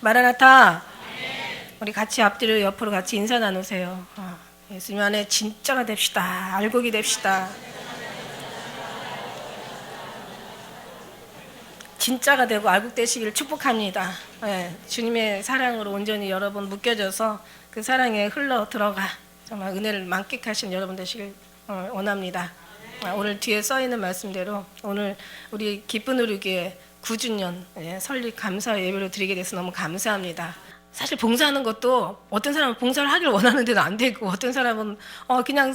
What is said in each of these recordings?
마라나타. 우리 같이 앞뒤로 옆으로 같이 인사 나누세요. 예수님 안에 진짜가 됩시다. 알곡이 됩시다. 진짜가 되고 알곡 되시기를 축복합니다. 주님의 사랑으로 온전히 여러분 묶여져서 그 사랑에 흘러 들어가 정말 은혜를 만끽하시는 여러분 되시길 원합니다. 오늘 뒤에 써있는 말씀대로 오늘 우리 기쁜 우리교회 9주년 설립 감사 예배로 드리게 돼서 너무 감사합니다. 사실 봉사하는 것도 어떤 사람은 봉사를 하길 원하는데도 안 되고, 어떤 사람은 그냥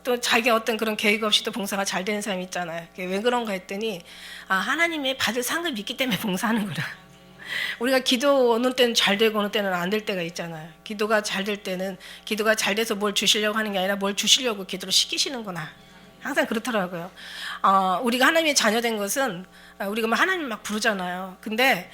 또 자기 어떤 그런 계획 없이도 봉사가 잘 되는 사람이 있잖아요. 왜 그런가 했더니 하나님의 받을 상을 믿기 때문에 봉사하는구나. 우리가 기도 어느 때는 잘 되고 어느 때는 안 될 때가 있잖아요. 기도가 잘 될 때는 기도가 잘 돼서 뭘 주시려고 하는 게 아니라 뭘 주시려고 기도를 시키시는구나. 항상 그렇더라고요. 우리가 하나님의 자녀된 것은 우리가 하나님 막 부르잖아요. 근데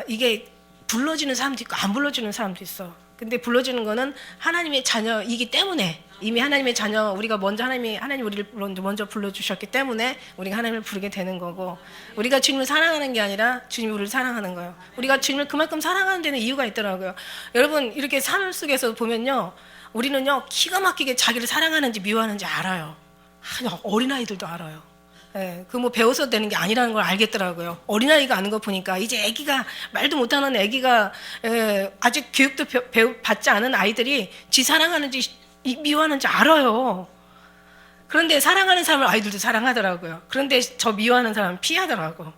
이게 불러주는 사람도 있고 안 불러주는 사람도 있어. 근데 불러주는 거는 하나님의 자녀이기 때문에, 이미 하나님의 자녀, 우리가 먼저 하나님 우리를 먼저 불러주셨기 때문에 우리가 하나님을 부르게 되는 거고, 우리가 주님을 사랑하는 게 아니라 주님이 우리를 사랑하는 거예요. 우리가 주님을 그만큼 사랑하는 데는 이유가 있더라고요. 여러분, 이렇게 삶 속에서 보면요, 우리는요 기가 막히게 자기를 사랑하는지 미워하는지 알아요. 어린아이들도 알아요. 그 배워서 되는 게 아니라는 걸 알겠더라고요. 어린아이가 아는 거 보니까, 이제 아기가, 말도 못하는 아기가, 아직 교육도 받지 않은 아이들이 지 사랑하는지 미워하는지 알아요. 그런데 사랑하는 사람을 아이들도 사랑하더라고요. 그런데 저 미워하는 사람은 피하더라고.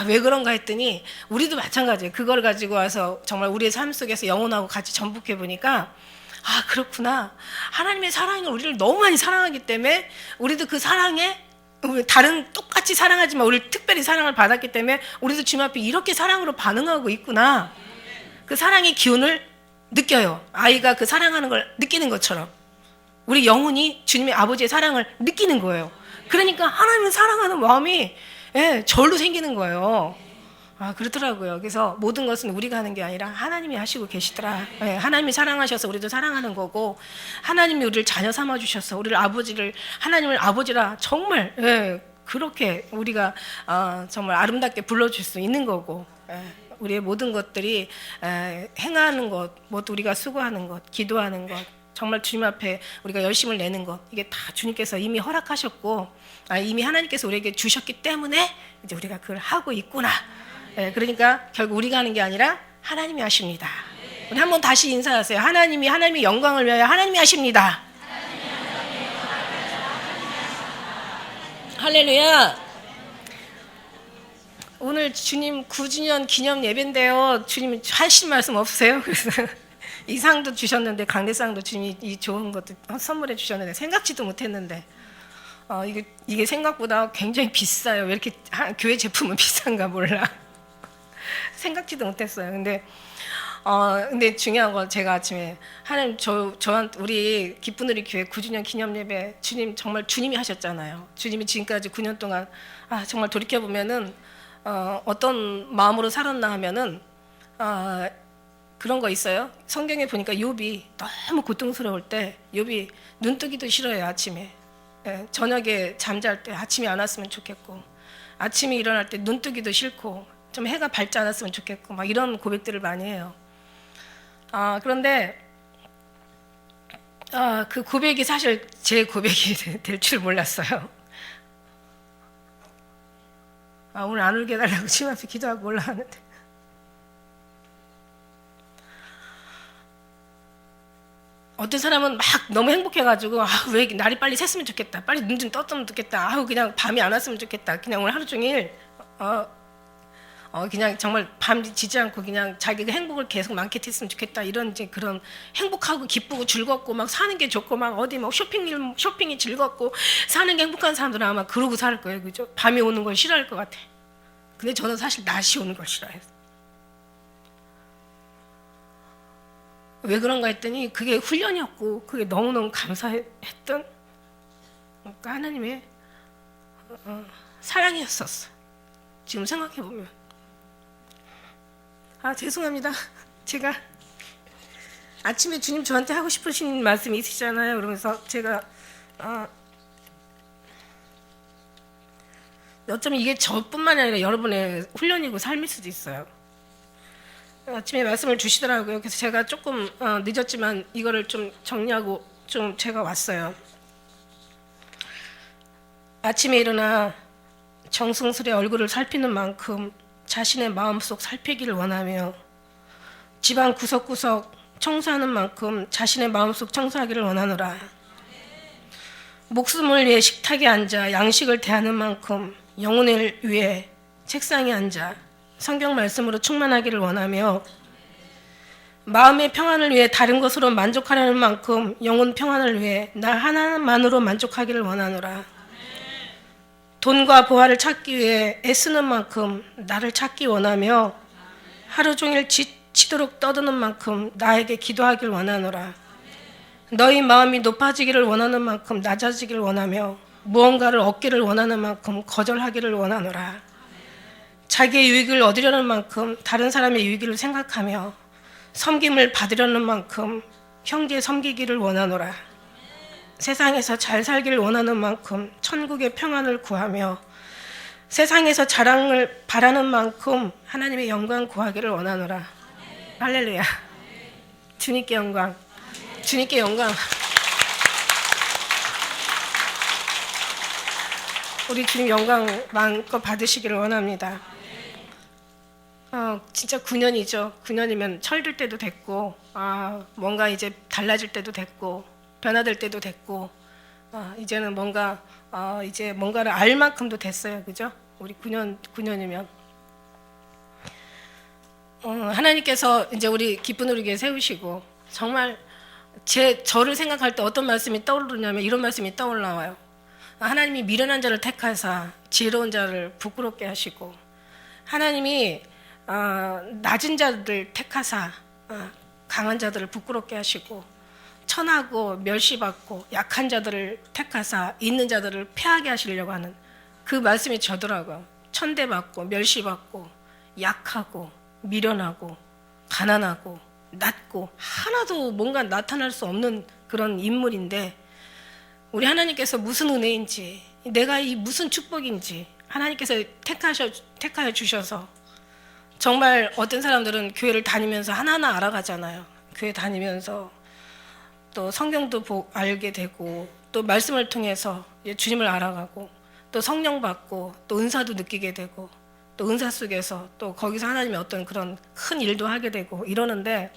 왜 그런가 했더니 우리도 마찬가지예요. 그걸 가지고 와서 정말 우리의 삶 속에서 영혼하고 같이 전복해 보니까, 그렇구나. 하나님의 사랑이 우리를 너무 많이 사랑하기 때문에 우리도 그 사랑에, 다른 똑같이 사랑하지만 우리를 특별히 사랑을 받았기 때문에 우리도 주님 앞에 이렇게 사랑으로 반응하고 있구나. 그 사랑의 기운을 느껴요. 아이가 그 사랑하는 걸 느끼는 것처럼 우리 영혼이 주님의 아버지의 사랑을 느끼는 거예요. 그러니까 하나님을 사랑하는 마음이 절로 생기는 거예요. 그렇더라고요. 그래서 모든 것은 우리가 하는 게 아니라 하나님이 하시고 계시더라. 하나님이 사랑하셔서 우리도 사랑하는 거고, 하나님이 우리를 자녀 삼아 주셔서 우리를 하나님을 아버지라 정말 그렇게 우리가 정말 아름답게 불러줄 수 있는 거고, 우리의 모든 것들이 행하는 것, 모두 우리가 수고하는 것, 기도하는 것, 정말 주님 앞에 우리가 열심을 내는 것, 이게 다 주님께서 이미 허락하셨고, 이미 하나님께서 우리에게 주셨기 때문에 이제 우리가 그걸 하고 있구나. 그러니까 결국 우리가 하는 게 아니라 하나님이 하십니다. 우리 한번 다시 인사하세요. 하나님의 영광을 위하여 하나님이 하십니다. 할렐루야. 오늘 주님 9주년 기념 예배인데요, 주님 하실 말씀 없으세요? 그래서 이 상도 주셨는데, 강대상도 주님이 이 좋은 것도 선물해 주셨는데 생각지도 못했는데, 이게 생각보다 굉장히 비싸요. 왜 이렇게 교회 제품은 비싼가 몰라. 생각지도 못했어요. 근데 중요한 건, 제가 아침에 하나님 저한테, 우리 기쁜 우리 교회 9주년 기념 예배, 주님 정말 주님이 하셨잖아요. 주님이 지금까지 9년 동안 정말 돌이켜 보면은 어떤 마음으로 살았나 하면은 그런 거 있어요. 성경에 보니까 욥이 너무 고통스러울 때 욥이 눈 뜨기도 싫어요. 아침에 저녁에 잠잘 때 아침이 안 왔으면 좋겠고, 아침에 일어날 때 눈 뜨기도 싫고, 좀 해가 밝지 않았으면 좋겠고, 막 이런 고백들을 많이 해요. 그런데 그 고백이 사실 제 고백이 될 줄 몰랐어요. 오늘 안 울게 해달라고 주님 앞에 기도하고 올라왔는데, 어떤 사람은 막 너무 행복해가지고, 왜 날이 빨리 샜으면 좋겠다, 빨리 눈 좀 떴으면 좋겠다, 그냥 밤이 안 왔으면 좋겠다, 그냥 오늘 하루 종일 그냥 정말 밤 지지 않고 그냥 자기가 행복을 계속 만끽했으면 좋겠다, 이런 이제 그런 행복하고 기쁘고 즐겁고 막 사는 게 좋고 막 어디 막 쇼핑이 즐겁고 사는 게 행복한 사람들은 아마 그러고 살 거예요. 그죠? 밤이 오는 걸 싫어할 것 같아. 근데 저는 사실 낮이 오는 걸 싫어해요. 왜 그런가 했더니 그게 훈련이었고, 그게 너무너무 감사했던 하나님의 사랑이었었어. 지금 생각해보면. 죄송합니다. 제가 아침에 주님 저한테 하고 싶으신 말씀이 있으시잖아요. 그러면서 제가 어쩌면 이게 저뿐만 아니라 여러분의 훈련이고 삶일 수도 있어요. 아침에 말씀을 주시더라고요. 그래서 제가 조금 늦었지만 이거를 좀 정리하고 좀 제가 왔어요. 아침에 일어나 정승스레 얼굴을 살피는 만큼 자신의 마음속 살피기를 원하며 집안 구석구석 청소하는 만큼 자신의 마음속 청소하기를 원하노라. 목숨을 위해 식탁에 앉아 양식을 대하는 만큼 영혼을 위해 책상에 앉아 성경 말씀으로 충만하기를 원하며 마음의 평안을 위해 다른 것으로 만족하려는 만큼 영혼 평안을 위해 나 하나만으로 만족하기를 원하노라. 돈과 보화를 찾기 위해 애쓰는 만큼 나를 찾기 원하며 하루 종일 지치도록 떠드는 만큼 나에게 기도하길 원하노라. 너희 마음이 높아지기를 원하는 만큼 낮아지기를 원하며 무언가를 얻기를 원하는 만큼 거절하기를 원하노라. 자기의 유익을 얻으려는 만큼 다른 사람의 유익을 생각하며 섬김을 받으려는 만큼 형제 섬기기를 원하노라. 세상에서 잘 살기를 원하는 만큼 천국의 평안을 구하며 세상에서 자랑을 바라는 만큼 하나님의 영광 구하기를 원하노라. 할렐루야. 주님께 영광. 주님께 영광. 우리 주님 영광 마음껏 받으시기를 원합니다. 진짜 9년이죠. 9년이면 철들 때도 됐고, 뭔가 이제 달라질 때도 됐고, 변화될 때도 됐고, 이제는 뭔가 이제 뭔가를 알 만큼도 됐어요, 그죠? 우리 9년이면 하나님께서 이제 우리 기쁜 우리에게 세우시고 정말 저를 생각할 때 어떤 말씀이 떠오르냐면 이런 말씀이 떠올라와요. 하나님이 미련한 자를 택하사 지혜로운 자를 부끄럽게 하시고 하나님이 낮은 자들을 택하사 강한 자들을 부끄럽게 하시고 천하고 멸시받고 약한 자들을 택하사 있는 자들을 패하게 하시려고 하는 그 말씀이 저더라고요. 천대받고 멸시받고 약하고 미련하고 가난하고 낮고 하나도 뭔가 나타날 수 없는 그런 인물인데 우리 하나님께서 무슨 은혜인지 내가 이 무슨 축복인지 하나님께서 택하여 주셔서 정말 어떤 사람들은 교회를 다니면서 하나하나 알아가잖아요. 교회 다니면서 또 성경도 알게 되고 또 말씀을 통해서 주님을 알아가고 또 성령 받고 또 은사도 느끼게 되고 또 은사 속에서 또 거기서 하나님의 어떤 그런 큰 일도 하게 되고 이러는데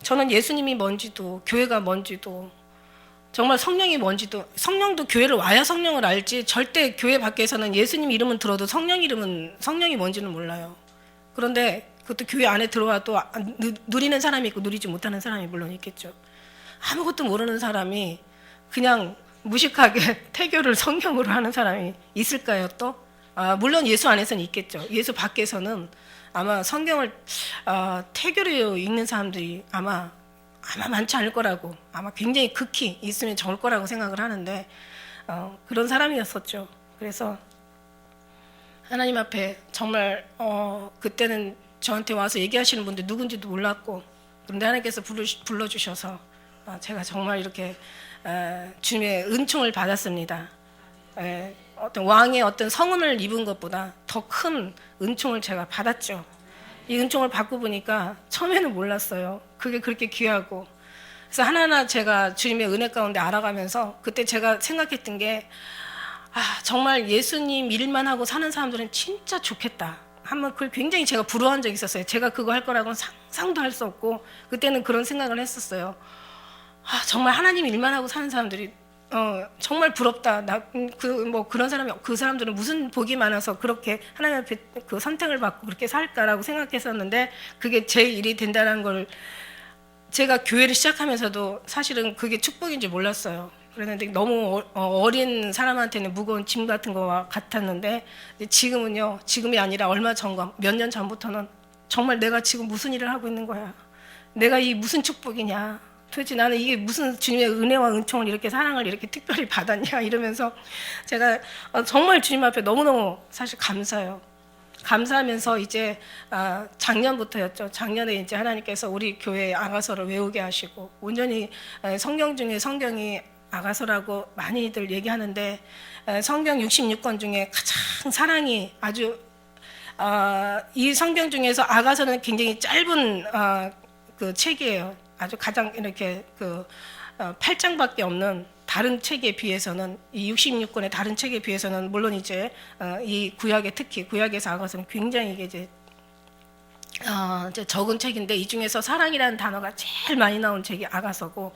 저는 예수님이 뭔지도 교회가 뭔지도 정말 성령이 뭔지도 성령도 교회를 와야 성령을 알지 절대 교회 밖에서는 예수님 이름은 들어도 성령이 뭔지는 몰라요. 그런데 그것도 교회 안에 들어와도 누리는 사람이 있고 누리지 못하는 사람이 물론 있겠죠. 아무것도 모르는 사람이 그냥 무식하게 태교를 성경으로 하는 사람이 있을까요 또? 물론 예수 안에서는 있겠죠. 예수 밖에서는 아마 성경을 태교로 읽는 사람들이 아마 많지 않을 거라고 아마 굉장히 극히 있으면 적을 거라고 생각을 하는데 그런 사람이었었죠. 그래서 하나님 앞에 정말 그때는 저한테 와서 얘기하시는 분들 누군지도 몰랐고 그런데 하나님께서 불러주셔서 제가 정말 이렇게 주님의 은총을 받았습니다. 어떤 왕의 어떤 성은을 입은 것보다 더 큰 은총을 제가 받았죠. 이 은총을 받고 보니까 처음에는 몰랐어요. 그게 그렇게 귀하고. 그래서 하나하나 제가 주님의 은혜 가운데 알아가면서 그때 제가 생각했던 게 정말 예수님 일만 하고 사는 사람들은 진짜 좋겠다. 한번 그걸 굉장히 제가 부러워한 적이 있었어요. 제가 그거 할 거라고는 상상도 할 수 없고 그때는 그런 생각을 했었어요. 정말 하나님 일만 하고 사는 사람들이 정말 부럽다. 그런 사람이 그 사람들은 무슨 복이 많아서 그렇게 하나님 앞에 그 선택을 받고 그렇게 살까라고 생각했었는데 그게 제 일이 된다는 걸 제가 교회를 시작하면서도 사실은 그게 축복인지 몰랐어요. 그랬는데 너무 어린 사람한테는 무거운 짐 같은 거와 같았는데 지금은요. 지금이 아니라 얼마 전과 몇 년 전부터는 정말 내가 지금 무슨 일을 하고 있는 거야. 내가 이 무슨 축복이냐. 도대체 나는 이게 무슨 주님의 은혜와 은총을 이렇게 사랑을 이렇게 특별히 받았냐 이러면서 제가 정말 주님 앞에 너무너무 사실 감사해요. 감사하면서 이제 작년부터였죠. 작년에 이제 하나님께서 우리 교회 아가서를 외우게 하시고 온전히 성경 중에 성경이 아가서라고 많이들 얘기하는데 성경 66권 중에 가장 사랑이 아주 이 성경 중에서 아가서는 굉장히 짧은 그 책이에요. 아주 가장 이렇게 8장밖에 없는 다른 책에 비해서는 이 66권의 다른 책에 비해서는 물론 이제 이 구약에 특히 구약에서 아가서는 굉장히 이제 적은 책인데 이 중에서 사랑이라는 단어가 제일 많이 나온 책이 아가서고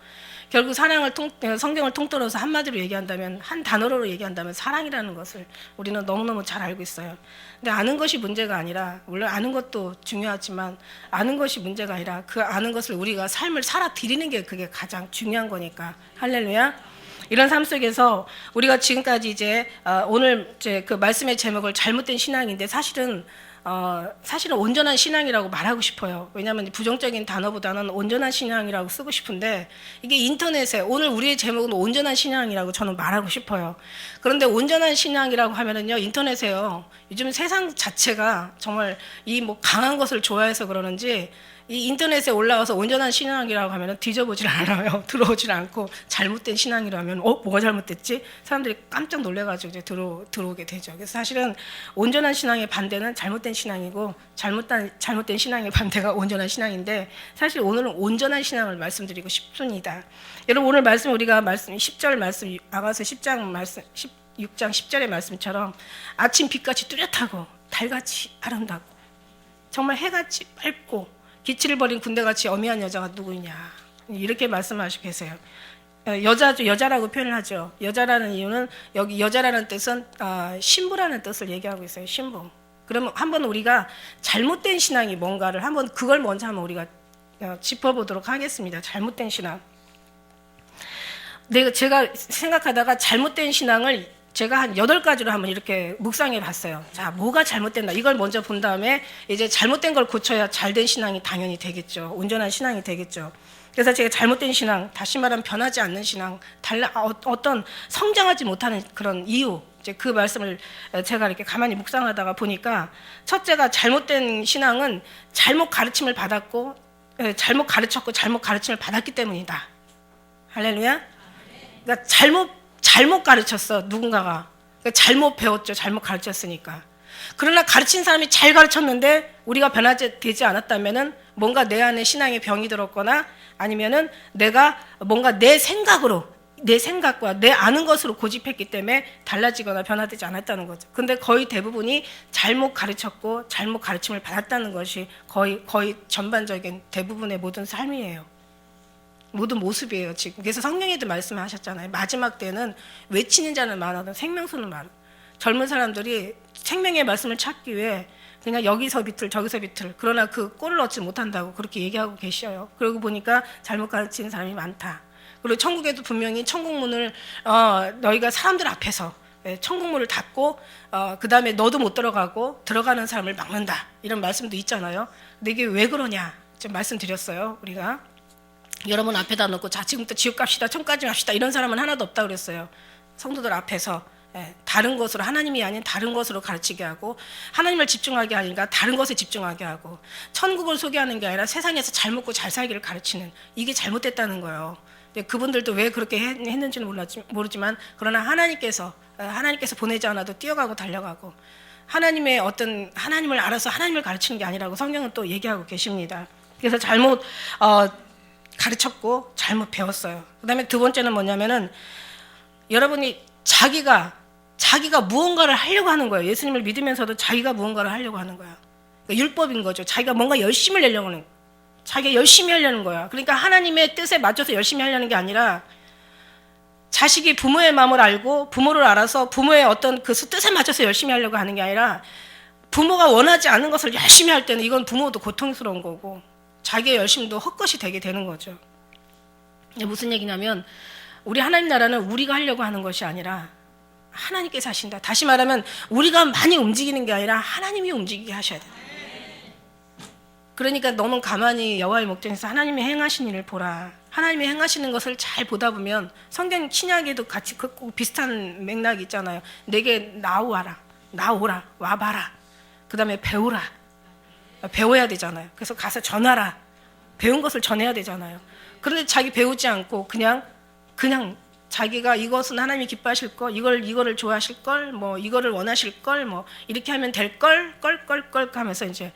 결국 성경을 통틀어서 한마디로 얘기한다면 한 단어로 얘기한다면 사랑이라는 것을 우리는 너무너무 잘 알고 있어요. 근데 아는 것이 문제가 아니라 물론 아는 것도 중요하지만 아는 것이 문제가 아니라 그 아는 것을 우리가 삶을 살아 드리는 게 그게 가장 중요한 거니까 할렐루야. 이런 삶 속에서 우리가 지금까지 이제 오늘 이제 그 말씀의 제목을 잘못된 신앙인데 사실은 온전한 신앙이라고 말하고 싶어요. 왜냐하면 부정적인 단어보다는 온전한 신앙이라고 쓰고 싶은데 이게 인터넷에 오늘 우리의 제목은 온전한 신앙이라고 저는 말하고 싶어요. 그런데 온전한 신앙이라고 하면은요 인터넷에요. 요즘 세상 자체가 정말 이 뭐 강한 것을 좋아해서 그러는지 이 인터넷에 올라와서 온전한 신앙이라고 하면 뒤져보질 않아요. 들어오질 않고 잘못된 신앙이라면 뭐가 잘못됐지? 사람들이 깜짝 놀래가지고 이제 들어오게 되죠. 그래서 사실은 온전한 신앙의 반대는 잘못된 신앙이고 잘못된 신앙의 반대가 온전한 신앙인데 사실 오늘은 온전한 신앙을 말씀드리고 싶습니다. 여러분 오늘 말씀 우리가 10절 말씀 아가서 10장 말씀 16장 10절의 말씀처럼 아침 빛같이 뚜렷하고 달같이 아름다고 정말 해같이 밝고 기치를 버린 군대같이 어미한 여자가 누구냐 이렇게 말씀하시고 계세요. 여자라고 표현을 하죠. 여자라는 이유는 여기 여자라는 뜻은 신부라는 뜻을 얘기하고 있어요. 신부. 그러면 한번 우리가 잘못된 신앙이 뭔가를 한번 그걸 먼저 한번 우리가 짚어보도록 하겠습니다. 잘못된 신앙. 제가 생각하다가 잘못된 신앙을 제가 한 8가지로 한번 이렇게 묵상해 봤어요. 자, 뭐가 잘못됐나? 이걸 먼저 본 다음에 이제 잘못된 걸 고쳐야 잘된 신앙이 당연히 되겠죠. 온전한 신앙이 되겠죠. 그래서 제가 잘못된 신앙, 다시 말하면 변하지 않는 신앙, 어떤 성장하지 못하는 그런 이유, 이제 그 말씀을 제가 이렇게 가만히 묵상하다가 보니까 첫째가 잘못된 신앙은 잘못 가르침을 받았고, 잘못 가르쳤고 잘못 가르침을 받았기 때문이다. 할렐루야? 그러니까 잘못 가르쳤어 누군가가. 그러니까 잘못 배웠죠. 잘못 가르쳤으니까. 그러나 가르친 사람이 잘 가르쳤는데 우리가 변하지 되지 않았다면은 뭔가 내 안에 신앙의 병이 들었거나 아니면은 내가 뭔가 내 생각과 내 아는 것으로 고집했기 때문에 달라지거나 변화되지 않았다는 거죠. 근데 거의 대부분이 잘못 가르쳤고 잘못 가르침을 받았다는 것이 거의 전반적인 대부분의 모든 삶이에요. 모든 모습이에요 지금. 그래서 성경에도 말씀하셨잖아요. 마지막 때는 외치는 자는 많아도 생명수는 많아. 젊은 사람들이 생명의 말씀을 찾기 위해 그냥 여기서 비틀 저기서 비틀 그러나 그 꼴을 얻지 못한다고 그렇게 얘기하고 계셔요. 그러고 보니까 잘못 가르치는 사람이 많다. 그리고 천국에도 분명히 천국문을 너희가 사람들 앞에서 천국문을 닫고 그 다음에 너도 못 들어가고 들어가는 사람을 막는다 이런 말씀도 있잖아요. 근데 이게 왜 그러냐 좀 말씀드렸어요. 우리가 여러분 앞에다 놓고 자 지금부터 지옥 갑시다 천국까지 갑시다 이런 사람은 하나도 없다 그랬어요. 성도들 앞에서 다른 것으로 하나님이 아닌 다른 것으로 가르치게 하고 하나님을 집중하게 하니까 다른 것에 집중하게 하고 천국을 소개하는 게 아니라 세상에서 잘 먹고 잘 살기를 가르치는 이게 잘못됐다는 거예요. 그분들도 왜 그렇게 했는지는 모르지만 그러나 하나님께서 보내지 않아도 뛰어가고 달려가고 하나님을 알아서 하나님을 가르치는 게 아니라고 성경은 또 얘기하고 계십니다. 그래서 잘못 가르쳤고 잘못 배웠어요. 그 다음에 두 번째는 뭐냐면은 여러분이 자기가 무언가를 하려고 하는 거예요. 예수님을 믿으면서도 자기가 무언가를 하려고 하는 거예요. 그러니까 율법인 거죠. 자기가 뭔가 열심을 내려고 하는 거예요. 자기가 열심히 하려는 거야. 그러니까 하나님의 뜻에 맞춰서 열심히 하려는 게 아니라 자식이 부모의 마음을 알고 부모를 알아서 부모의 어떤 그 뜻에 맞춰서 열심히 하려고 하는 게 아니라 부모가 원하지 않는 것을 열심히 할 때는 이건 부모도 고통스러운 거고 자기의 열심도 헛것이 되게 되는 거죠. 무슨 얘기냐면 우리 하나님 나라는 우리가 하려고 하는 것이 아니라 하나님께서 하신다. 다시 말하면 우리가 많이 움직이는 게 아니라 하나님이 움직이게 하셔야 돼요. 그러니까 너는 가만히 여호와의 목전에서 하나님이 행하신 일을 보라. 하나님이 행하시는 것을 잘 보다 보면 성경 신약에도 같이 비슷한 맥락이 있잖아요. 내게 나오라, 와봐라. 그 다음에 배우라. 배워야 되잖아요. 그래서 가서 전하라. 배운 것을 전해야 되잖아요. 그런데 자기 배우지 않고 그냥 자기가 이것은 하나님이 기뻐하실 거, 이거를 좋아하실 걸, 뭐 이거를 원하실 걸, 뭐 이렇게 하면 될 걸, 걸 하면서 이제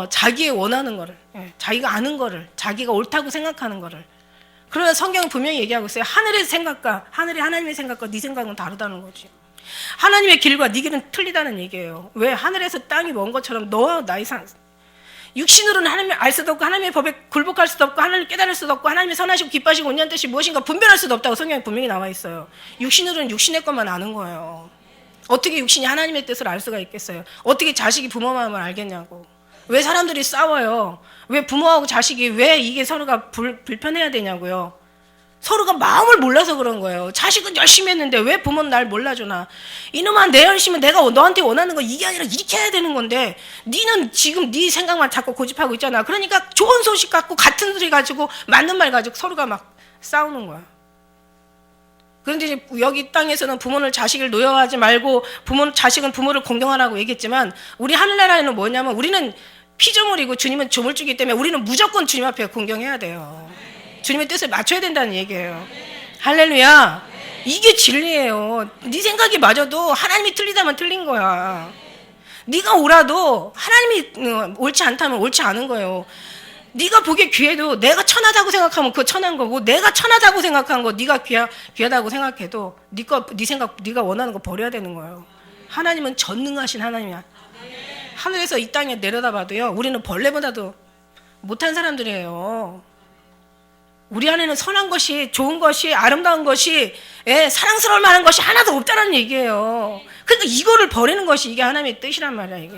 자기의 원하는 거를, 자기가 아는 거를, 자기가 옳다고 생각하는 거를. 그러나 성경은 분명히 얘기하고 있어요. 하늘의 생각과 하나님의 생각과 네 생각은 다르다는 거지. 하나님의 길과 네 길은 틀리다는 얘기예요. 왜? 하늘에서 땅이 먼 것처럼 너와 나의 육신으로는 하나님을 알 수도 없고 하나님의 법에 굴복할 수도 없고 하나님을 깨달을 수도 없고 하나님의 선하시고 기뻐하시고 온전한 뜻이 무엇인가 분별할 수도 없다고 성경에 분명히 나와 있어요. 육신으로는 육신의 것만 아는 거예요. 어떻게 육신이 하나님의 뜻을 알 수가 있겠어요? 어떻게 자식이 부모 마음을 알겠냐고. 왜 사람들이 싸워요? 왜 부모하고 자식이 왜 이게 서로가 불편해야 되냐고요. 서로가 마음을 몰라서 그런 거예요. 자식은 열심히 했는데 왜 부모는 날 몰라주나. 이놈아, 내 열심은 내가 너한테 원하는 거 이게 아니라 이렇게 해야 되는 건데 니는 지금 네 생각만 자꾸 고집하고 있잖아. 그러니까 좋은 소식 갖고 같은 소리 가지고 맞는 말 가지고 서로가 막 싸우는 거야. 그런데 여기 땅에서는 부모는 자식을 노여하지 말고 자식은 부모를 공경하라고 얘기했지만 우리 하늘나라에는 뭐냐면 우리는 피조물이고 주님은 조물주기 때문에 우리는 무조건 주님 앞에 공경해야 돼요. 주님의 뜻을 맞춰야 된다는 얘기예요. 할렐루야. 이게 진리예요. 네 생각이 맞아도 하나님이 틀리다면 틀린 거야. 네가 옳아도 하나님이 옳지 않다면 옳지 않은 거예요. 네가 보기에 귀해도 내가 천하다고 생각하면 그거 천한 거고 내가 천하다고 생각한 거 네가 귀하다고 생각해도 네 생각 네가 원하는 거 버려야 되는 거예요. 하나님은 전능하신 하나님이야. 하늘에서 이 땅에 내려다봐도요. 우리는 벌레보다도 못한 사람들이에요. 우리 안에는 선한 것이, 좋은 것이, 아름다운 것이, 사랑스러울 만한 것이 하나도 없다는 얘기예요. 그러니까 이거를 버리는 것이 이게 하나님의 뜻이란 말이야, 이게.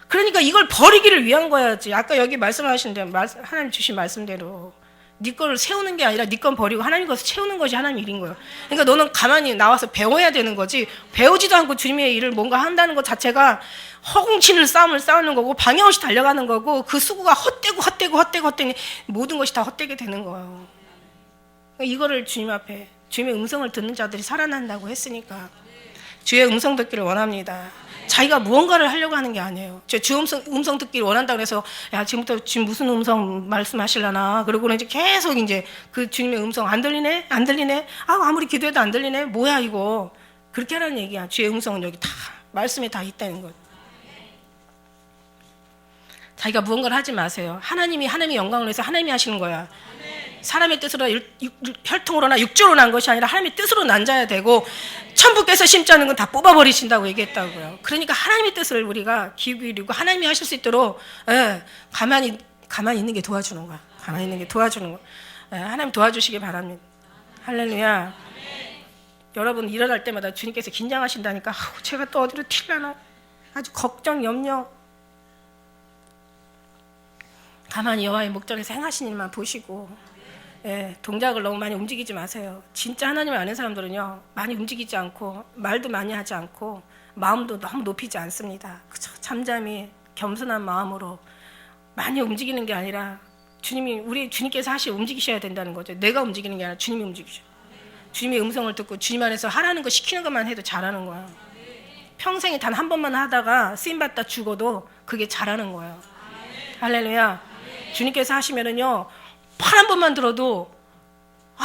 그러니까 이걸 버리기를 위한 거야지. 아까 여기 말씀하신 대로, 하나님 주신 말씀대로. 네 거를 세우는 게 아니라 네 건 버리고 하나님 것을 채우는 것이 하나님 일인 거예요. 그러니까 너는 가만히 나와서 배워야 되는 거지. 배우지도 않고 주님의 일을 뭔가 한다는 것 자체가 허공치는 싸움을 싸우는 거고 방향 없이 달려가는 거고 그 수고가 헛되고 모든 것이 다 헛되게 되는 거예요. 그러니까 이거를 주님 앞에 주님의 음성을 듣는 자들이 살아난다고 했으니까 주의 음성 듣기를 원합니다. 자기가 무언가를 하려고 하는 게 아니에요. 주 음성 듣기를 원한다고 해서 야 지금부터 지금 무슨 음성 말씀하시려나 그러고는 이제 계속 이제 그 주님의 음성 안 들리네 아무리 기도해도 안 들리네 뭐야 이거 그렇게 하라는 얘기야. 주의 음성은 여기 다 말씀에 다 있다는 것. 자기가 무언가를 하지 마세요. 하나님의 영광을 위해서 하나님이 하시는 거야. 사람의 뜻으로 혈통으로나 육조로 난 것이 아니라 하나님의 뜻으로 난 자야 되고 천부께서 심지 않은 건 다 뽑아버리신다고 얘기했다고요. 그러니까 하나님의 뜻을 우리가 기울이고 하나님이 하실 수 있도록 가만히 있는 게 도와주는 거야. 가만히 있는 게 도와주는 거야. 하나님 도와주시기 바랍니다. 할렐루야. 여러분 일어날 때마다 주님께서 긴장하신다니까 제가 또 어디로 튈려나 아주 걱정 염려. 가만히 여호와의 목전에서 행하신 일만 보시고 동작을 너무 많이 움직이지 마세요. 진짜 하나님을 아는 사람들은요 많이 움직이지 않고 말도 많이 하지 않고 마음도 너무 높이지 않습니다. 그저 잠잠히 겸손한 마음으로 많이 움직이는 게 아니라 우리 주님께서 움직이셔야 된다는 거죠. 내가 움직이는 게 아니라 주님이 움직이셔. 주님의 음성을 듣고 주님 안에서 하라는 거 시키는 것만 해도 잘하는 거야. 평생에 단 한 번만 하다가 쓰임받다 죽어도 그게 잘하는 거예요. 할렐루야. 주님께서 하시면은요 팔 한 번만 들어도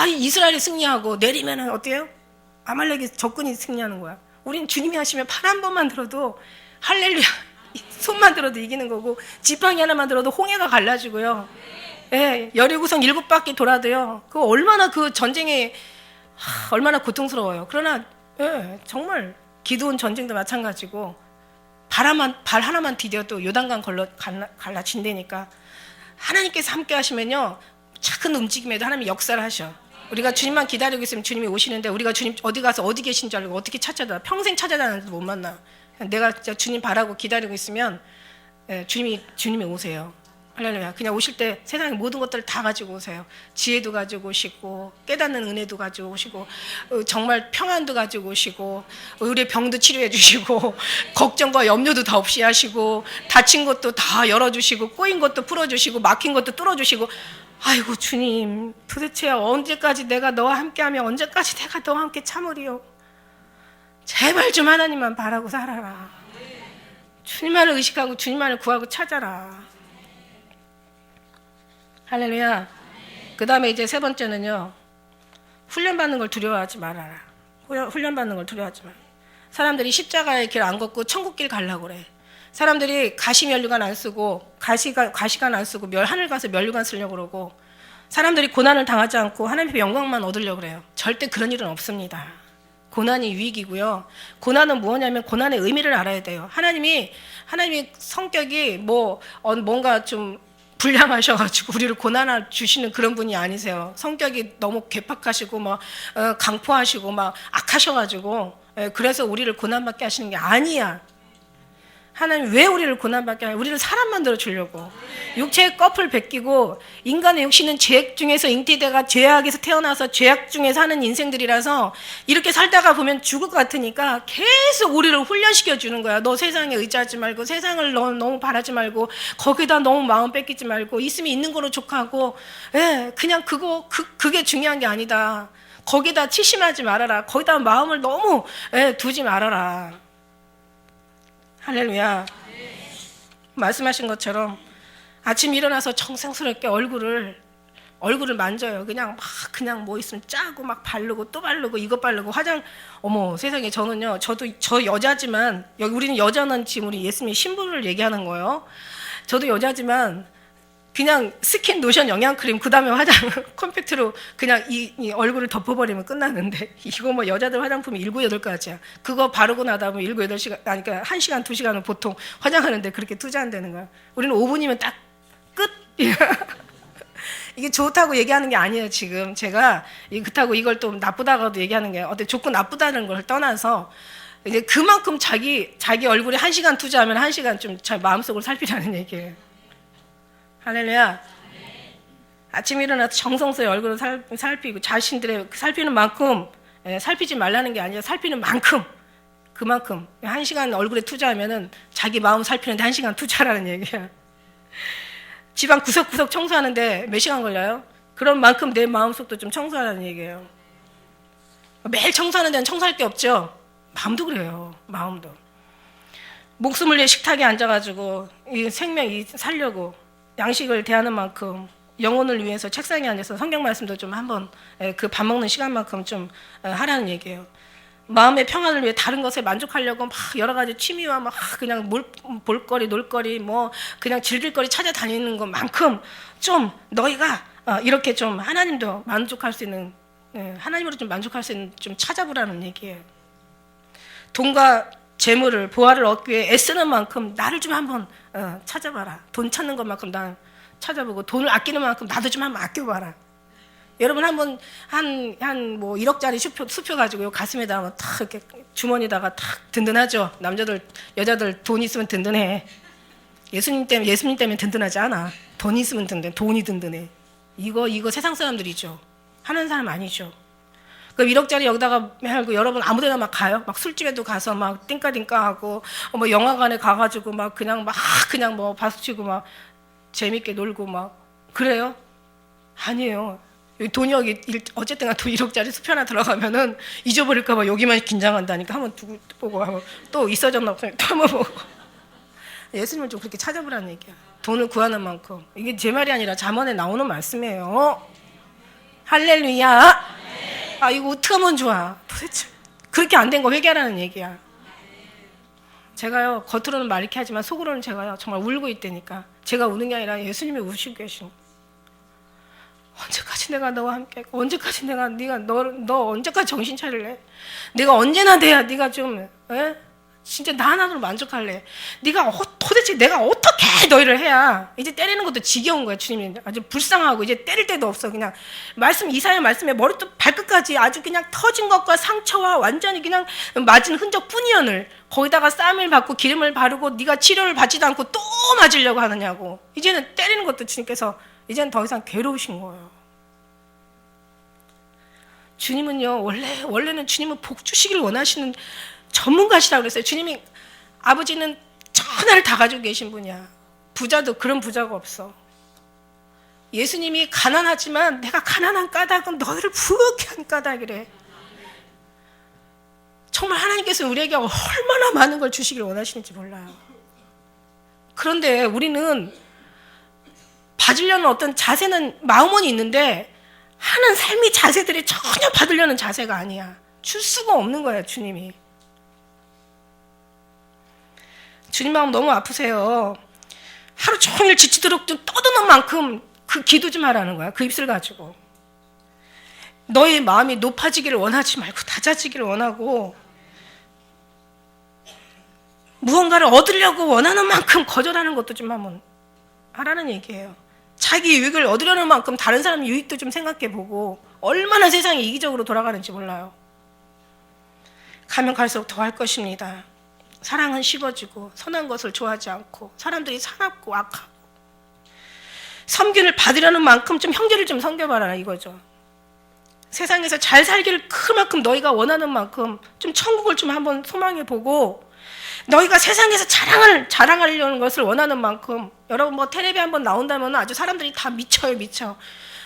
이스라엘이 승리하고 내리면은 어때요? 아말렉이 적군이 승리하는 거야. 우린 주님이 하시면 팔 한 번만 들어도 할렐루야 손만 들어도 이기는 거고 지팡이 하나만 들어도 홍해가 갈라지고요. 여리고성 7바퀴 돌아도요. 그거 얼마나 그 전쟁에 얼마나 고통스러워요. 그러나 정말 기드온 전쟁도 마찬가지고 발 하나만 디뎌도 요단강 갈라진다니까. 하나님께서 함께 하시면요 작은 움직임에도 하나님이 역사를 하셔. 우리가 주님만 기다리고 있으면 주님이 오시는데 우리가 주님 어디 가서 어디 계신 줄 알고 어떻게 찾아다 평생 찾아다니는데도 못 만나. 내가 진짜 주님 바라고 기다리고 있으면 주님이 오세요. 할렐루야. 그냥 오실 때 세상의 모든 것들을 다 가지고 오세요. 지혜도 가지고 오시고 깨닫는 은혜도 가지고 오시고 정말 평안도 가지고 오시고 우리의 병도 치료해 주시고 걱정과 염려도 다 없이 하시고 다친 것도 다 열어주시고 꼬인 것도 풀어주시고 막힌 것도 뚫어주시고 아이고 주님 도대체 언제까지 내가 너와 함께하며 언제까지 내가 너와 함께 참으리요. 제발 좀 하나님만 바라고 살아라. 주님만을 의식하고 주님만을 구하고 찾아라. 할렐루야. 그 다음에 이제 세 번째는요 훈련받는 걸 두려워하지 말아라. 훈련받는 걸 두려워하지 마라. 사람들이 십자가의 길 안 걷고 천국길 가려고 그래. 사람들이 가시면류관 안 쓰고 가시관 안 쓰고 하늘 가서 면류관 쓰려고 그러고, 사람들이 고난을 당하지 않고 하나님의 영광만 얻으려고 그래요. 절대 그런 일은 없습니다. 고난이 유익이고요. 고난은 뭐냐면 고난의 의미를 알아야 돼요. 하나님이 성격이 뭔가 좀 불량하셔가지고 우리를 고난을 주시는 그런 분이 아니세요. 성격이 너무 괴팍하시고 강포하시고 악하셔가지고, 그래서 우리를 고난받게 하시는 게 아니야. 하나님 왜 우리를 고난받게 하냐? 우리를 사람 만들어 주려고. 육체의 껍을 벗기고, 인간의 육신은 죄악 중에서 잉태되가 죄악에서 태어나서 죄악 중에 사는 인생들이라서 이렇게 살다가 보면 죽을 것 같으니까 계속 우리를 훈련시켜 주는 거야. 너 세상에 의지하지 말고, 세상을 너무 바라지 말고, 거기다 너무 마음 뺏기지 말고, 있으면 있는 거로 족하고, 그냥 그게 중요한 게 아니다. 거기다 치심하지 말아라. 거기다 마음을 너무 두지 말아라. 할렐루야. 말씀하신 것처럼 아침 일어나서 정성스럽게 얼굴을 만져요. 그냥 뭐 있으면 짜고 바르고 또 바르고 이거 바르고 어머 세상에. 저 여자지만, 여기 우리는 여자는 지금 우리 예수님 신부를 얘기하는 거예요. 저도 여자지만 그냥 스킨, 로션, 영양크림, 그 다음에 화장, 컴팩트로 그냥 이 얼굴을 덮어버리면 끝나는데, 이거 여자들 화장품이 7, 8가지야. 그거 바르고 나다 보면 7, 8시간, 그러니까 1시간, 2시간은 보통 화장하는데 그렇게 투자한다는 거야. 우리는 5분이면 딱 끝! 이게 좋다고 얘기하는 게 아니에요, 지금. 제가 그렇다고 이걸 또 나쁘다고도 얘기하는 게, 좋고 나쁘다는 걸 떠나서, 이제 그만큼 자기 얼굴에 1시간 투자하면 1시간 좀 자 마음속을 살피라는 얘기예요. 할렐루야. 아침에 일어나서 정성스레 얼굴을 살피고, 자신들의 살피는 만큼, 살피지 말라는 게 아니라 살피는 만큼, 그만큼 1시간 얼굴에 투자하면은 자기 마음 살피는데 1시간 투자라는 얘기야. 집안 구석구석 청소하는데 몇 시간 걸려요? 그런 만큼 내 마음속도 좀 청소하라는 얘기예요. 매일 청소하는 데는 청소할 게 없죠. 마음도 그래요. 마음도. 목숨을 위해 식탁에 앉아가지고 이 생명 살려고 양식을 대하는 만큼, 영혼을 위해서 책상에 앉아서 성경 말씀도 좀 한번 그 밥 먹는 시간만큼 좀 하라는 얘기예요. 마음의 평안을 위해 다른 것에 만족하려고 여러 가지 취미와 그냥 볼거리, 놀거리, 그냥 즐길거리 찾아다니는 것만큼 좀 너희가 이렇게 좀 하나님도 만족할 수 있는, 하나님으로 좀 만족할 수 있는 좀 찾아보라는 얘기예요. 돈과 재물을, 보화를 얻기 위해 애쓰는 만큼 나를 좀 한번 찾아봐라. 돈 찾는 것만큼 난 찾아보고, 돈을 아끼는 만큼 나도 좀 한번 아껴봐라. 여러분 한번 한 1억짜리 수표 가지고 가슴에다가 탁 이렇게 주머니다가 탁 든든하죠. 남자들, 여자들 돈 있으면 든든해. 예수님 때문에 든든하지 않아. 돈 있으면 돈이 든든해. 이거 세상 사람들이죠. 하는 사람 아니죠. 그럼 1억짜리 여기다가 말고 여러분 아무데나 가요. 술집에도 가서 띵까띵까 하고, 영화관에 가가지고 그냥 박수치고 재밌게 놀고 그래요? 아니에요. 여기 돈이 어쨌든 돈 1억짜리 수표 하나 들어가면은 잊어버릴까봐 여기만 긴장한다니까. 한번 두고 보고 하면 또 있어졌나 또 한번 보고. 예수님을 좀 그렇게 찾아보라는 얘기야. 돈을 구하는 만큼. 이게 제 말이 아니라 잠언에 나오는 말씀이에요. 할렐루야. 이거 어떻게 하면 좋아? 도대체 그렇게 안 된 거 회개하라는 얘기야. 제가요, 겉으로는 말 이렇게 하지만 속으로는 제가요 정말 울고 있다니까. 제가 우는 게 아니라 예수님이 우시고 계신. 언제까지 내가 너와 함께 할까? 언제까지 너 언제까지 정신 차릴래? 내가 언제나 돼야 네가 좀 진짜 나 하나로 만족할래? 도대체 내가 어떻게 너희를 해야? 이제 때리는 것도 지겨운 거야. 주님이 아주 불쌍하고 이제 때릴 데도 없어. 그냥 이사야 말씀에 머리부터 발끝까지 아주 그냥 터진 것과 상처와 완전히 그냥 맞은 흔적뿐이여늘, 거기다가 쌈을 받고 기름을 바르고 네가 치료를 받지도 않고 또 맞으려고 하느냐고. 이제는 때리는 것도 주님께서 이제는 더 이상 괴로우신 거예요. 주님은요, 원래는 주님은 복 주시길 원하시는 전문가시라고 그랬어요. 주님이, 아버지는 전하를 다 가지고 계신 분이야. 부자도 그런 부자가 없어. 예수님이 가난하지만 내가 가난한 까닭은 너희를 부유케 한 까닭이래. 정말 하나님께서 우리에게 얼마나 많은 걸 주시길 원하시는지 몰라요. 그런데 우리는 받으려는 어떤 자세는, 마음은 있는데 하는 삶의 자세들이 전혀 받으려는 자세가 아니야. 줄 수가 없는 거야, 주님이. 주님 마음 너무 아프세요. 하루 종일 지치도록 좀 떠드는 만큼 그 기도 좀 하라는 거야. 그 입술 가지고. 너의 마음이 높아지기를 원하지 말고 낮아지기를 원하고, 무언가를 얻으려고 원하는 만큼 거절하는 것도 좀 한번 하라는 얘기예요. 자기 유익을 얻으려는 만큼 다른 사람 유익도 좀 생각해보고, 얼마나 세상이 이기적으로 돌아가는지 몰라요. 가면 갈수록 더 할 것입니다. 사랑은 식어지고 선한 것을 좋아하지 않고 사람들이 사납고 악하고, 섬기를 받으려는 만큼 좀 형제를 좀 섬겨봐라 이거죠. 세상에서 잘 살기를 그만큼 너희가 원하는 만큼 좀 천국을 좀 한번 소망해보고, 너희가 세상에서 자랑하려는 것을 원하는 만큼, 여러분 뭐 텔레비 한번 나온다면 아주 사람들이 다 미쳐요, 미쳐.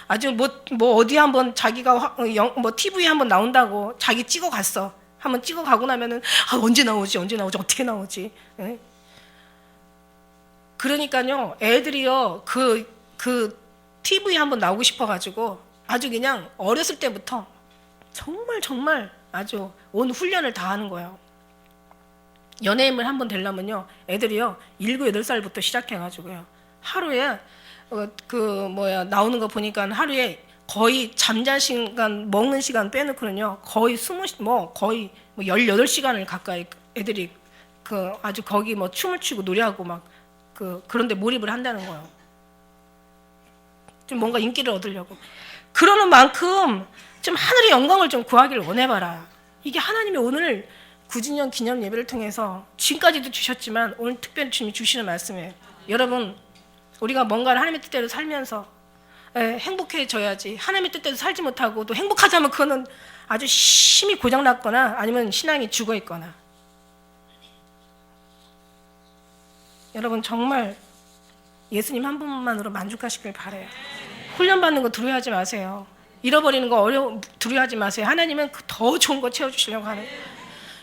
아주 뭐 어디 한번 자기가 뭐 TV에 한번 나온다고 자기 찍어갔어. 한번 찍어가고 나면은 언제 나오지 어떻게 나오지. 네? 그러니까요, 애들이요 그 TV에 한번 나오고 싶어가지고 아주 그냥 어렸을 때부터 정말 아주 온 훈련을 다 하는 거예요. 연예인을 한번 되려면요, 애들이요 7, 8살부터 시작해가지고요 하루에 나오는 거 보니까 하루에 거의 잠잘 시간, 먹는 시간 빼놓고는요 거의 18시간을 가까이 애들이 아주 거기 뭐 춤을 추고 노래하고 막 그런데 몰입을 한다는 거예요. 좀 뭔가 인기를 얻으려고. 그러는 만큼 좀 하늘의 영광을 좀 구하기를 원해봐라. 이게 하나님이 오늘 9주년 기념 예배를 통해서 지금까지도 주셨지만 오늘 특별히 주님이 주시는 말씀이에요. 여러분, 우리가 뭔가를 하나님의 뜻대로 살면서 행복해져야지. 하나님의 뜻대로 살지 못하고 또 행복하자면 그거는 아주 심히 고장났거나 아니면 신앙이 죽어있거나. 여러분 정말 예수님 한 분만으로 만족하시길 바라요. 훈련받는 거 두려워하지 마세요. 잃어버리는 거 두려워하지 마세요. 하나님은 더 좋은 거 채워주시려고 하는 거예요.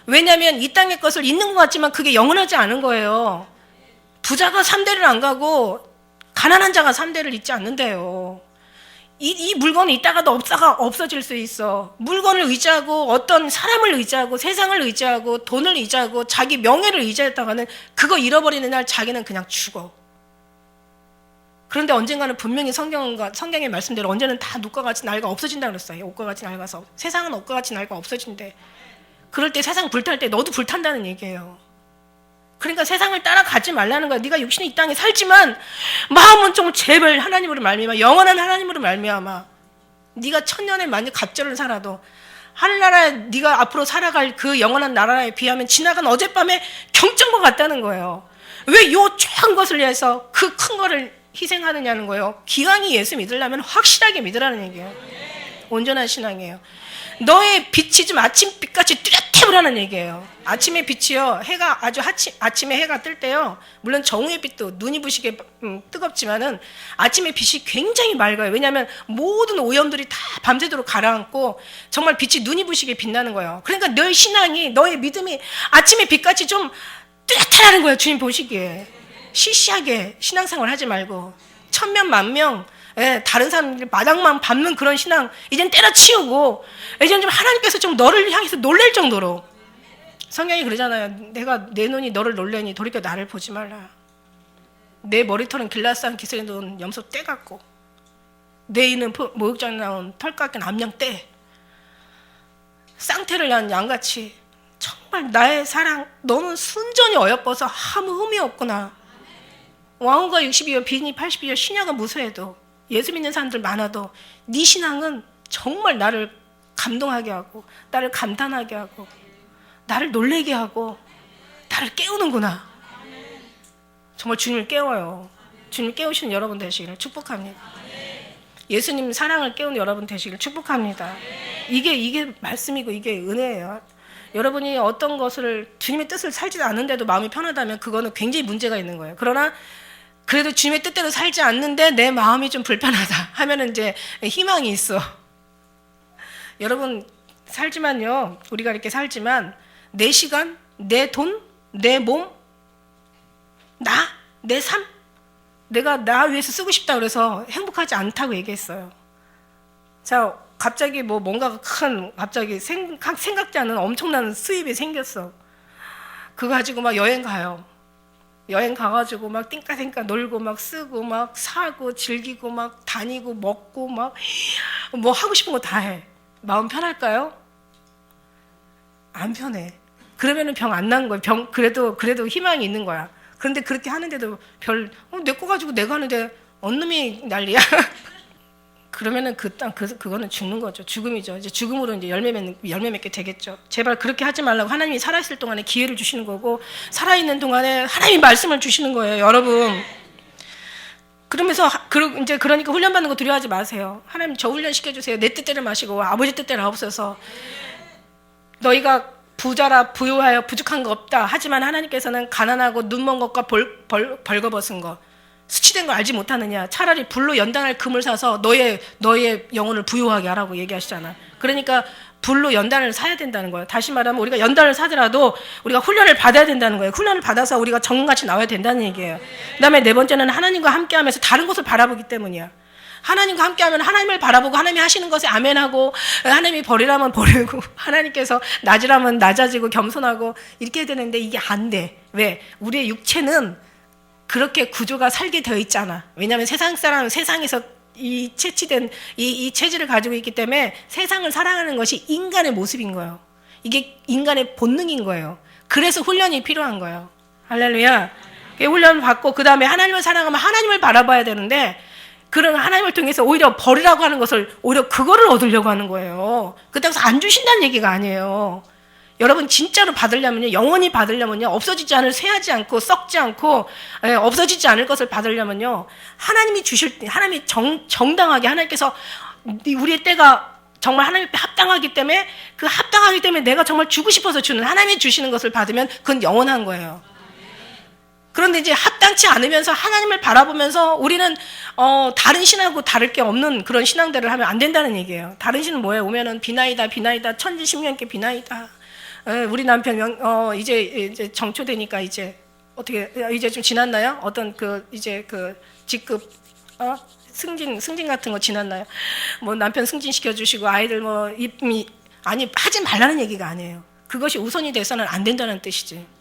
왜냐하면 이 땅의 것을 잊는 것 같지만 그게 영원하지 않은 거예요. 부자가 3대를 안 가고 가난한 자가 3대를 잊지 않는데요. 이 물건이 있다가도 없어질 수 있어. 물건을 의지하고 어떤 사람을 의지하고 세상을 의지하고 돈을 의지하고 자기 명예를 의지했다가는 그거 잃어버리는 날 자기는 그냥 죽어. 그런데 언젠가는 분명히 성경의 말씀대로 언제는 다 눈과 같이 낡아 없어진다 그랬어요. 옷과 같이 낡아서. 세상은 옷과 같이 낡아 없어진대. 그럴 때 세상 불탈 때 너도 불탄다는 얘기예요. 그러니까 세상을 따라가지 말라는 거야. 네가 육신이 이 땅에 살지만 마음은 좀 제발 하나님으로 말미암아, 영원한 하나님으로 말미암아, 네가 천년의 만일 갑절을 살아도 하늘나라에 네가 앞으로 살아갈 그 영원한 나라에 비하면 지나간 어젯밤의 경전과 같다는 거예요. 왜 요 쫙한 것을 위해서 그 큰 거를 희생하느냐는 거예요. 기왕이 예수 믿으려면 확실하게 믿으라는 얘기예요. 온전한 신앙이에요. 너의 빛이 좀 아침빛같이 뚜렷해 보라는 얘기예요. 아침의 빛이요, 해가 아주 아침에 해가 뜰 때요, 물론 정오의 빛도 눈이 부시게 뜨겁지만은 아침의 빛이 굉장히 맑아요. 왜냐하면 모든 오염들이 다 밤새도록 가라앉고 정말 빛이 눈이 부시게 빛나는 거예요. 그러니까 너의 신앙이, 너의 믿음이 아침의 빛같이 좀 뚜렷하라는 거예요. 주님 보시기에. 시시하게 신앙생활 하지 말고 1000명, 10,000명 다른 사람들 마당만 밟는 그런 신앙 이젠 때려치우고, 이젠 좀 하나님께서 좀 너를 향해서 놀랄 정도로. 성경이 그러잖아요. 내가 내 눈이 너를 놀래니 돌이켜 나를 보지 말라. 내 머리털은 길라싼 기슬에 놓은 염소 떼 같고 내 이는 목욕장에 나온 털 깎인 암양 떼. 쌍태를 낳은 양같이 정말 나의 사랑, 너는 순전히 어여뻐서 아무 흠이 없구나. 왕후가 60이요 빈이 80이요 신약은 무수해도 예수 믿는 사람들 많아도 네 신앙은 정말 나를 감동하게 하고 나를 감탄하게 하고 나를 놀라게 하고 나를 깨우는구나. 정말 주님을 깨워요. 주님 깨우시는 여러분 되시기를 축복합니다. 예수님 사랑을 깨우는 여러분 되시기를 축복합니다. 이게 말씀이고 이게 은혜예요. 여러분이 어떤 것을 주님의 뜻을 살지 않는데도 마음이 편하다면 그거는 굉장히 문제가 있는 거예요. 그러나 그래도 주님의 뜻대로 살지 않는데 내 마음이 좀 불편하다 하면은 이제 희망이 있어. 여러분 살지만요, 우리가 이렇게 살지만 내 시간, 내 돈, 내 몸, 내 삶, 내가 나 위해서 쓰고 싶다 그래서 행복하지 않다고 얘기했어요. 자, 갑자기 뭐 뭔가가 갑자기 생각지 않은 엄청난 수입이 생겼어. 그거 가지고 막 여행 가요. 여행 가가지고 막 띵까띵까 놀고 막 쓰고 막 사고 즐기고 막 다니고 먹고 막 뭐 하고 싶은 거 다 해. 마음 편할까요? 안 편해. 그러면은 병 안 난 거야. 그래도 희망이 있는 거야. 그런데 그렇게 하는데도 내 거 가지고 내가 하는데 언놈이 난리야. 그러면은 그거는 죽는 거죠. 죽음이죠. 이제 죽음으로 이제 열매 맺게 되겠죠. 제발 그렇게 하지 말라고 하나님이 살아있을 동안에 기회를 주시는 거고, 살아있는 동안에 하나님이 말씀을 주시는 거예요, 여러분. 그러면서 이제 그러니까 훈련받는 거 두려워하지 마세요. 하나님 저 훈련 시켜주세요. 내 뜻대로 마시고 아버지 뜻대로 하옵소서. 너희가 부자라 부유하여 부족한 거 없다. 하지만 하나님께서는 가난하고 눈먼 것과 벌거벗은 것, 수치된 걸 알지 못하느냐. 차라리 불로 연단할 금을 사서 너의 영혼을 부유하게 하라고 얘기하시잖아. 그러니까 불로 연단을 사야 된다는 거예요. 다시 말하면 우리가 연단을 사더라도 우리가 훈련을 받아야 된다는 거예요. 훈련을 받아서 우리가 정같이 나와야 된다는 얘기예요. 그 다음에 네 번째는 하나님과 함께하면서 다른 것을 바라보기 때문이야. 하나님과 함께하면 하나님을 바라보고 하나님이 하시는 것에 아멘하고, 하나님이 버리라면 버리고, 하나님께서 낮으라면 낮아지고 겸손하고 이렇게 해야 되는데 이게 안 돼. 왜? 우리의 육체는 그렇게 구조가 살게 되어 있잖아. 왜냐하면 세상에서 이 채취된 이 체질을 가지고 있기 때문에 세상을 살아가는 것이 인간의 모습인 거예요. 이게 인간의 본능인 거예요. 그래서 훈련이 필요한 거예요. 할렐루야. 훈련을 받고 그 다음에 하나님을 사랑하면 하나님을 바라봐야 되는데, 그런 하나님을 통해서 오히려 버리라고 하는 것을 오히려 그거를 얻으려고 하는 거예요. 그렇다고 해서 안 주신다는 얘기가 아니에요. 여러분 진짜로 받으려면요, 영원히 받으려면요, 없어지지 않을, 쇠하지 않고 썩지 않고 없어지지 않을 것을 받으려면요, 하나님이 하나님이 정당하게, 하나님께서 우리의 때가 정말 하나님 앞에 합당하기 때문에, 그 합당하기 때문에 내가 정말 주고 싶어서 주는, 하나님이 주시는 것을 받으면 그건 영원한 거예요. 그런데 이제 합당치 않으면서 하나님을 바라보면서 우리는 다른 신하고 다를 게 없는 그런 신앙들을 하면 안 된다는 얘기예요. 다른 신은 뭐예요? 오면은 비나이다 천지신명께 비나이다. 우리 남편 이제 정초되니까 이제 어떻게 이제 좀 지났나요? 어떤 이제 직급 승진 같은 거 지났나요? 뭐 남편 승진 시켜주시고 아이들 아니 하지 말라는 얘기가 아니에요. 그것이 우선이 돼서는 안 된다는 뜻이지.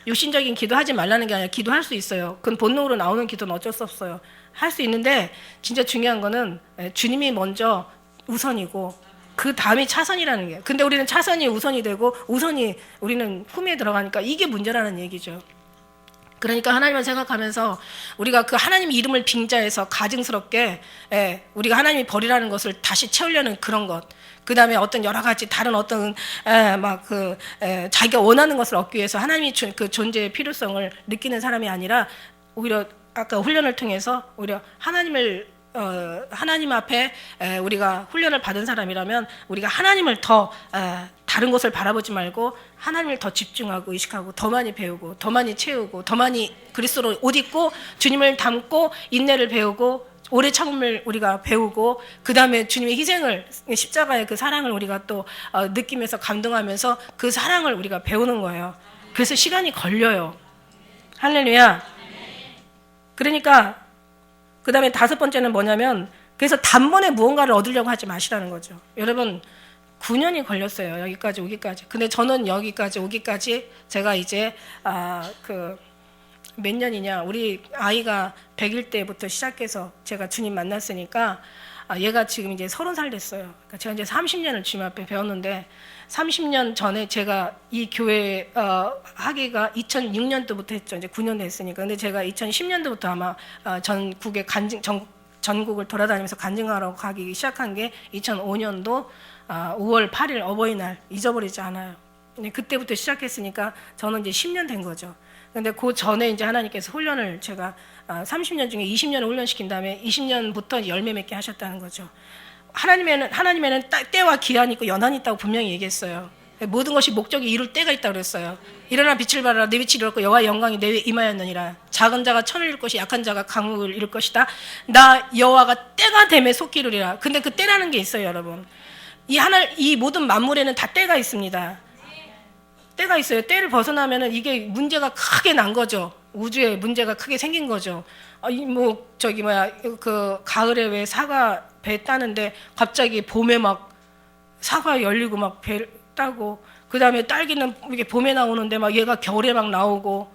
육신적인 기도하지 말라는 게 아니라 기도할 수 있어요. 그건 본능으로 나오는 기도는 어쩔 수 없어요. 할 수 있는데 진짜 중요한 거는 주님이 먼저 우선이고 그 다음이 차선이라는 게. 근데 우리는 차선이 우선이 되고 우선이 우리는 후미에 들어가니까 이게 문제라는 얘기죠. 그러니까 하나님을 생각하면서 우리가 그 하나님 이름을 빙자해서 가증스럽게 우리가 하나님이 버리라는 것을 다시 채우려는 그런 것, 그 다음에 어떤 여러 가지 다른 어떤 자기가 원하는 것을 얻기 위해서 하나님이 그 존재의 필요성을 느끼는 사람이 아니라 오히려 아까 훈련을 통해서 오히려 하나님 앞에 우리가 훈련을 받은 사람이라면 우리가 하나님을 더 다른 것을 바라보지 말고 하나님을 더 집중하고 의식하고 더 많이 배우고 더 많이 채우고 더 많이 그리스도로 옷 입고 주님을 닮고 인내를 배우고 오래 참음을 우리가 배우고 그 다음에 주님의 희생을, 십자가의 그 사랑을 우리가 또 느끼면서 감동하면서 그 사랑을 우리가 배우는 거예요. 그래서 시간이 걸려요. 할렐루야. 그러니까 그 다음에 다섯 번째는 뭐냐면, 그래서 단번에 무언가를 얻으려고 하지 마시라는 거죠. 여러분 9년이 걸렸어요. 여기까지 오기까지. 근데 저는 여기까지 오기까지 제가 이제 몇 년이냐, 우리 아이가 100일 때부터 시작해서 제가 주님 만났으니까 얘가 지금 이제 30살 됐어요. 그러니까 제가 이제 30년을 주님 앞에 배웠는데 30년 전에 제가 이 교회 하기가 2006년도부터 했죠. 이제 9년 됐으니까. 근데 제가 2010년도부터 아마 전국을 돌아다니면서 간증하러 가기 시작한 게 2005년도 5월 8일 어버이날, 잊어버리지 않아요. 근데 그때부터 시작했으니까 저는 이제 10년 된 거죠. 근데 그 전에 이제 하나님께서 훈련을 제가 30년 중에 20년을 훈련시킨 다음에 20년부터 열매 맺게 하셨다는 거죠. 하나님에는 때와 기한이 있고 연한이 있다고 분명히 얘기했어요. 모든 것이 목적이 이룰 때가 있다고 그랬어요. 일어나 빛을 발하라, 내 빛이 이뤘고 여호와의 영광이 내 위에 임하였느니라. 작은 자가 천을 이룰 것이, 약한 자가 강국을 이룰 것이다. 나 여호와가 때가 됨에 속히 이루리라. 근데 그 때라는 게 있어요, 여러분. 이 모든 만물에는 다 때가 있습니다. 때가 있어요. 때를 벗어나면은 이게 문제가 크게 난 거죠. 우주에 문제가 크게 생긴 거죠. 뭐 저기 뭐야 그 가을에 왜 사과 배 따는데 갑자기 봄에 막 사과 열리고 막 배 따고, 그 다음에 딸기는 이게 봄에 나오는데 막 얘가 겨울에 막 나오고,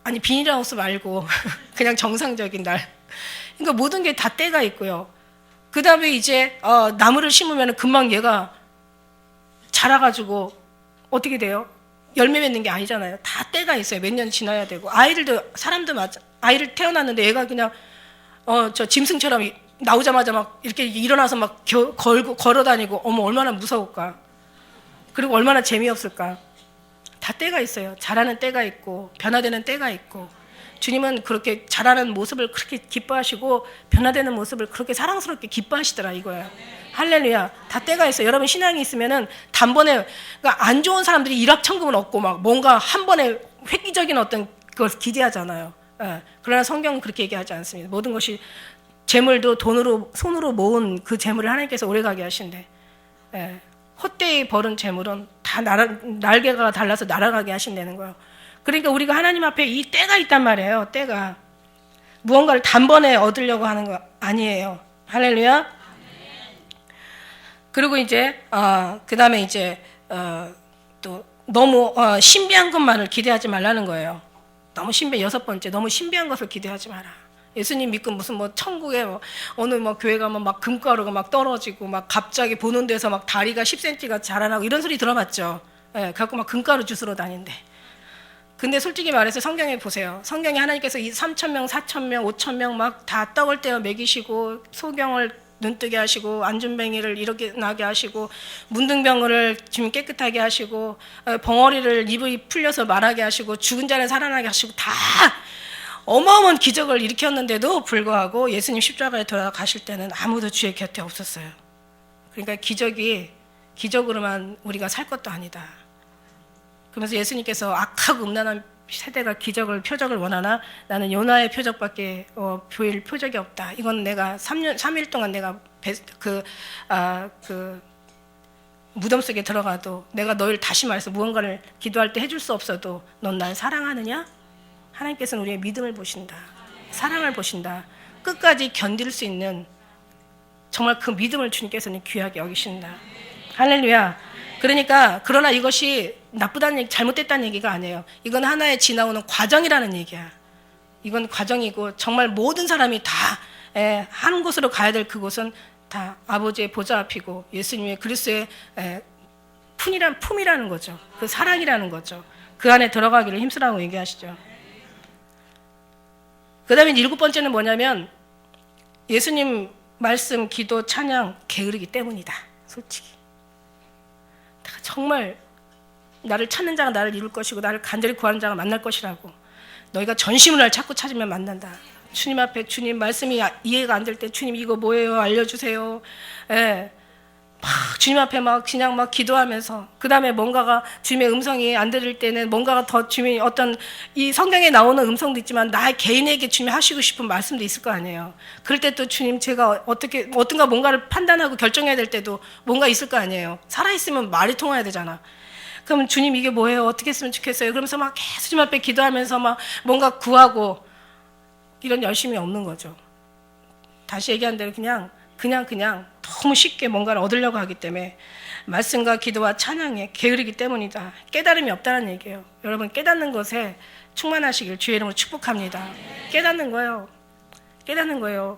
아니 비닐하우스 말고 그냥 정상적인 날. 그러니까 모든 게 다 때가 있고요. 그 다음에 이제 나무를 심으면 금방 얘가 자라가지고 어떻게 돼요? 열매 맺는 게 아니잖아요. 다 때가 있어요. 몇 년 지나야 되고. 아이들도 사람도 아이를 태어났는데 얘가 그냥 저 짐승처럼 나오자마자 막 이렇게 일어나서 막 걸어 다니고, 어머 얼마나 무서울까. 그리고 얼마나 재미없을까. 다 때가 있어요. 자라는 때가 있고 변화되는 때가 있고, 주님은 그렇게 자라는 모습을 그렇게 기뻐하시고 변화되는 모습을 그렇게 사랑스럽게 기뻐하시더라 이거예요. 할렐루야. 다 때가 있어요. 여러분 신앙이 있으면은 단번에, 그러니까 안 좋은 사람들이 일확천금을 얻고 막 뭔가 한 번에 획기적인 어떤 그걸 기대하잖아요. 예. 그러나 성경은 그렇게 얘기하지 않습니다. 모든 것이, 재물도 손으로 모은 그 재물을 하나님께서 오래가게 하신대. 예. 헛되이 벌은 재물은 다 날개가 달라서 날아가게 하신다는 거예요. 그러니까 우리가 하나님 앞에 이 때가 있단 말이에요. 때가. 무언가를 단번에 얻으려고 하는 거 아니에요. 할렐루야. 그리고 이제 그 다음에 이제 또 너무 신비한 것만을 기대하지 말라는 거예요. 너무 여섯 번째, 너무 신비한 것을 기대하지 마라. 예수님 믿고 무슨 뭐 천국에 어느 뭐 교회 가면 막 금가루가 막 떨어지고 막 갑자기 보는 데서 막 다리가 10cm가 자라나고 이런 소리 들어봤죠. 예, 갖고 막 금가루 주스러 다닌대. 근데 솔직히 말해서 성경에 보세요. 성경에 하나님께서 이 3,000명, 4,000명, 5,000명 막 다 떡을 떼어 먹이시고, 소경을 눈뜨게 하시고, 안준뱅이를 이렇게 나게 하시고, 문둥병을 좀 깨끗하게 하시고, 벙어리를 입이 풀려서 말하게 하시고, 죽은 자를 살아나게 하시고, 다 어마어마한 기적을 일으켰는데도 불구하고 예수님 십자가에 돌아가실 때는 아무도 주의 곁에 없었어요. 그러니까 기적으로만 우리가 살 것도 아니다. 그러면서 예수님께서 악하고 음란한 세대가 기적을, 표적을 원하나 나는 요나의 표적밖에 보일 표적이 없다. 이건 내가 3일 동안 내가 그 무덤 속에 들어가도 내가 너희를 다시 말해서 무언가를 기도할 때 해줄 수 없어도 넌 날 사랑하느냐? 하나님께서는 우리의 믿음을 보신다. 사랑을 보신다. 끝까지 견딜 수 있는 정말 그 믿음을 주님께서는 귀하게 여기신다. 할렐루야. 그러니까 그러나 이것이 나쁘다는 얘기, 잘못됐다는 얘기가 아니에요. 이건 하나의 지나오는 과정이라는 얘기야. 이건 과정이고 정말 모든 사람이 다 한 곳으로 가야 될 그곳은 다 아버지의 보좌 앞이고 예수님의 그리스도의 품이라는 거죠. 그 사랑이라는 거죠. 그 안에 들어가기를 힘쓰라고 얘기하시죠. 그 다음에 7번째는 뭐냐면 예수님 말씀, 기도, 찬양 게으르기 때문이다. 솔직히 정말 나를 찾는 자가 나를 이룰 것이고 나를 간절히 구하는 자가 만날 것이라고. 너희가 전심으로 날 찾고 찾으면 만난다. 주님 앞에, 주님 말씀이 이해가 안 될 때 주님 이거 뭐예요? 알려주세요. 예. 막 주님 앞에 막 그냥 막 기도하면서, 그 다음에 뭔가가 주님의 음성이 안 들릴 때는 뭔가가 더 주님이 어떤 이 성경에 나오는 음성도 있지만 나의 개인에게 주님이 하시고 싶은 말씀도 있을 거 아니에요. 그럴 때 또 주님 제가 어떤가 뭔가를 판단하고 결정해야 될 때도 뭔가 있을 거 아니에요. 살아있으면 말이 통해야 되잖아. 그럼 주님 이게 뭐예요? 어떻게 했으면 좋겠어요? 그러면서 막 계속 주님 앞에 기도하면서 막 뭔가 구하고 이런 열심이 없는 거죠. 다시 얘기한 대로 그냥 너무 쉽게 뭔가를 얻으려고 하기 때문에 말씀과 기도와 찬양에 게으르기 때문이다. 깨달음이 없다는 얘기예요. 여러분 깨닫는 것에 충만하시길 주의 이름으로 축복합니다. 깨닫는 거예요.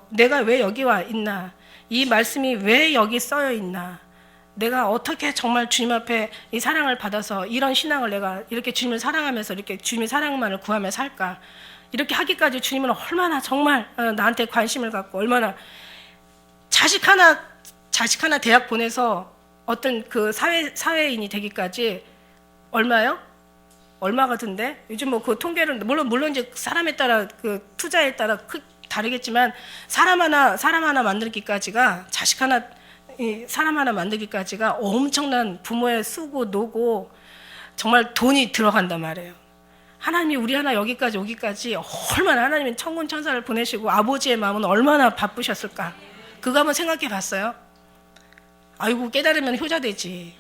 내가 왜 여기 와 있나? 이 말씀이 왜 여기 써여 있나? 내가 어떻게 정말 주님 앞에 이 사랑을 받아서 이런 신앙을 내가 이렇게 주님을 사랑하면서 이렇게 주님의 사랑만을 구하며 살까? 이렇게 하기까지 주님은 얼마나 정말 나한테 관심을 갖고, 얼마나 자식 하나 대학 보내서 어떤 그 사회인이 되기까지 얼마요? 얼마가 든데? 요즘 뭐 그 통계를 물론 이제 사람에 따라 그 투자에 따라 다르겠지만 사람 하나 만들기까지가, 사람 하나 만들기까지가 엄청난 부모의 쓰고 노고 정말 돈이 들어간단 말이에요. 하나님이 우리 하나 여기까지 오기까지 얼마나 하나님은 천군 천사를 보내시고 아버지의 마음은 얼마나 바쁘셨을까? 그거 한번 생각해 봤어요? 아이고 깨달으면 효자되지.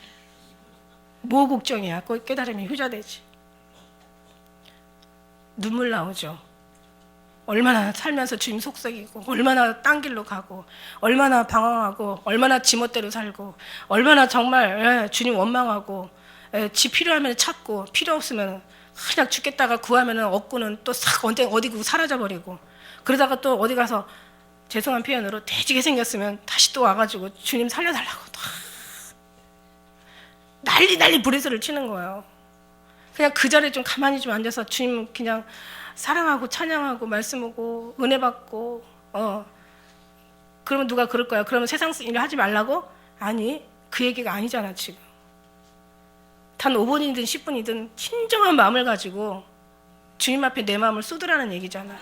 뭐 걱정이야. 깨달으면 효자되지. 눈물 나오죠. 얼마나 살면서 주님 속삭이고, 얼마나 딴 길로 가고, 얼마나 방황하고, 얼마나 지멋대로 살고, 얼마나 정말 주님 원망하고, 지 필요하면 찾고, 필요 없으면 그냥 죽겠다가 구하면 없고는 또 싹 어디 사라져버리고, 그러다가 또 어디 가서 죄송한 표현으로 돼지게 생겼으면 다시 또 와가지고 주님 살려달라고 난리 부리스를 치는 거예요. 그냥 그 자리에 좀 가만히 좀 앉아서 주님 그냥 사랑하고 찬양하고 말씀하고 은혜 받고 그러면 누가 그럴 거야? 그러면 세상 일 하지 말라고? 아니, 그 얘기가 아니잖아. 지금 단 5분이든 10분이든 진정한 마음을 가지고 주님 앞에 내 마음을 쏟으라는 얘기잖아.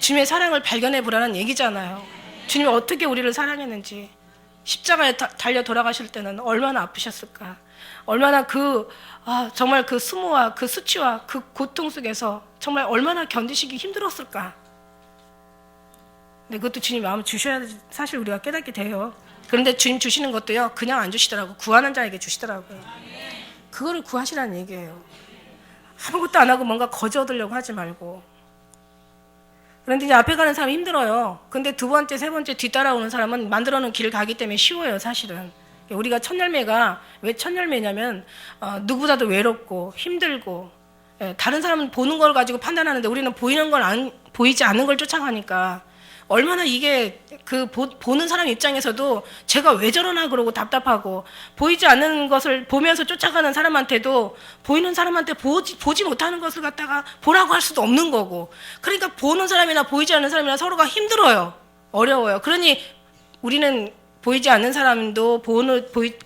주님의 사랑을 발견해 보라는 얘기잖아요. 주님이 어떻게 우리를 사랑했는지, 십자가에 달려 돌아가실 때는 얼마나 아프셨을까, 얼마나 정말 그 수모와 그 수치와 그 고통 속에서 정말 얼마나 견디시기 힘들었을까. 근데 그것도 주님 마음을 주셔야 사실 우리가 깨닫게 돼요. 그런데 주님 주시는 것도요, 그냥 안 주시더라고. 구하는 자에게 주시더라고요. 그거를 구하시라는 얘기예요. 아무것도 안 하고 뭔가 거저 얻으려고 하지 말고. 그런데 이제 앞에 가는 사람이 힘들어요. 근데 두 번째, 세 번째 뒤따라오는 사람은 만들어 놓은 길을 가기 때문에 쉬워요, 사실은. 우리가 첫 열매가 왜 첫 열매냐면 누구보다도 외롭고 힘들고, 다른 사람은 보는 걸 가지고 판단하는데 우리는 보이지 않는 걸 쫓아가니까 얼마나 이게 보는 사람 입장에서도 제가 왜 저러나 그러고 답답하고, 보이지 않는 것을 보면서 쫓아가는 사람한테도 보이는 사람한테 보지 못하는 것을 갖다가 보라고 할 수도 없는 거고, 그러니까 보는 사람이나 보이지 않는 사람이나 서로가 힘들어요. 어려워요. 그러니 우리는 보이지 않는 사람도 보이지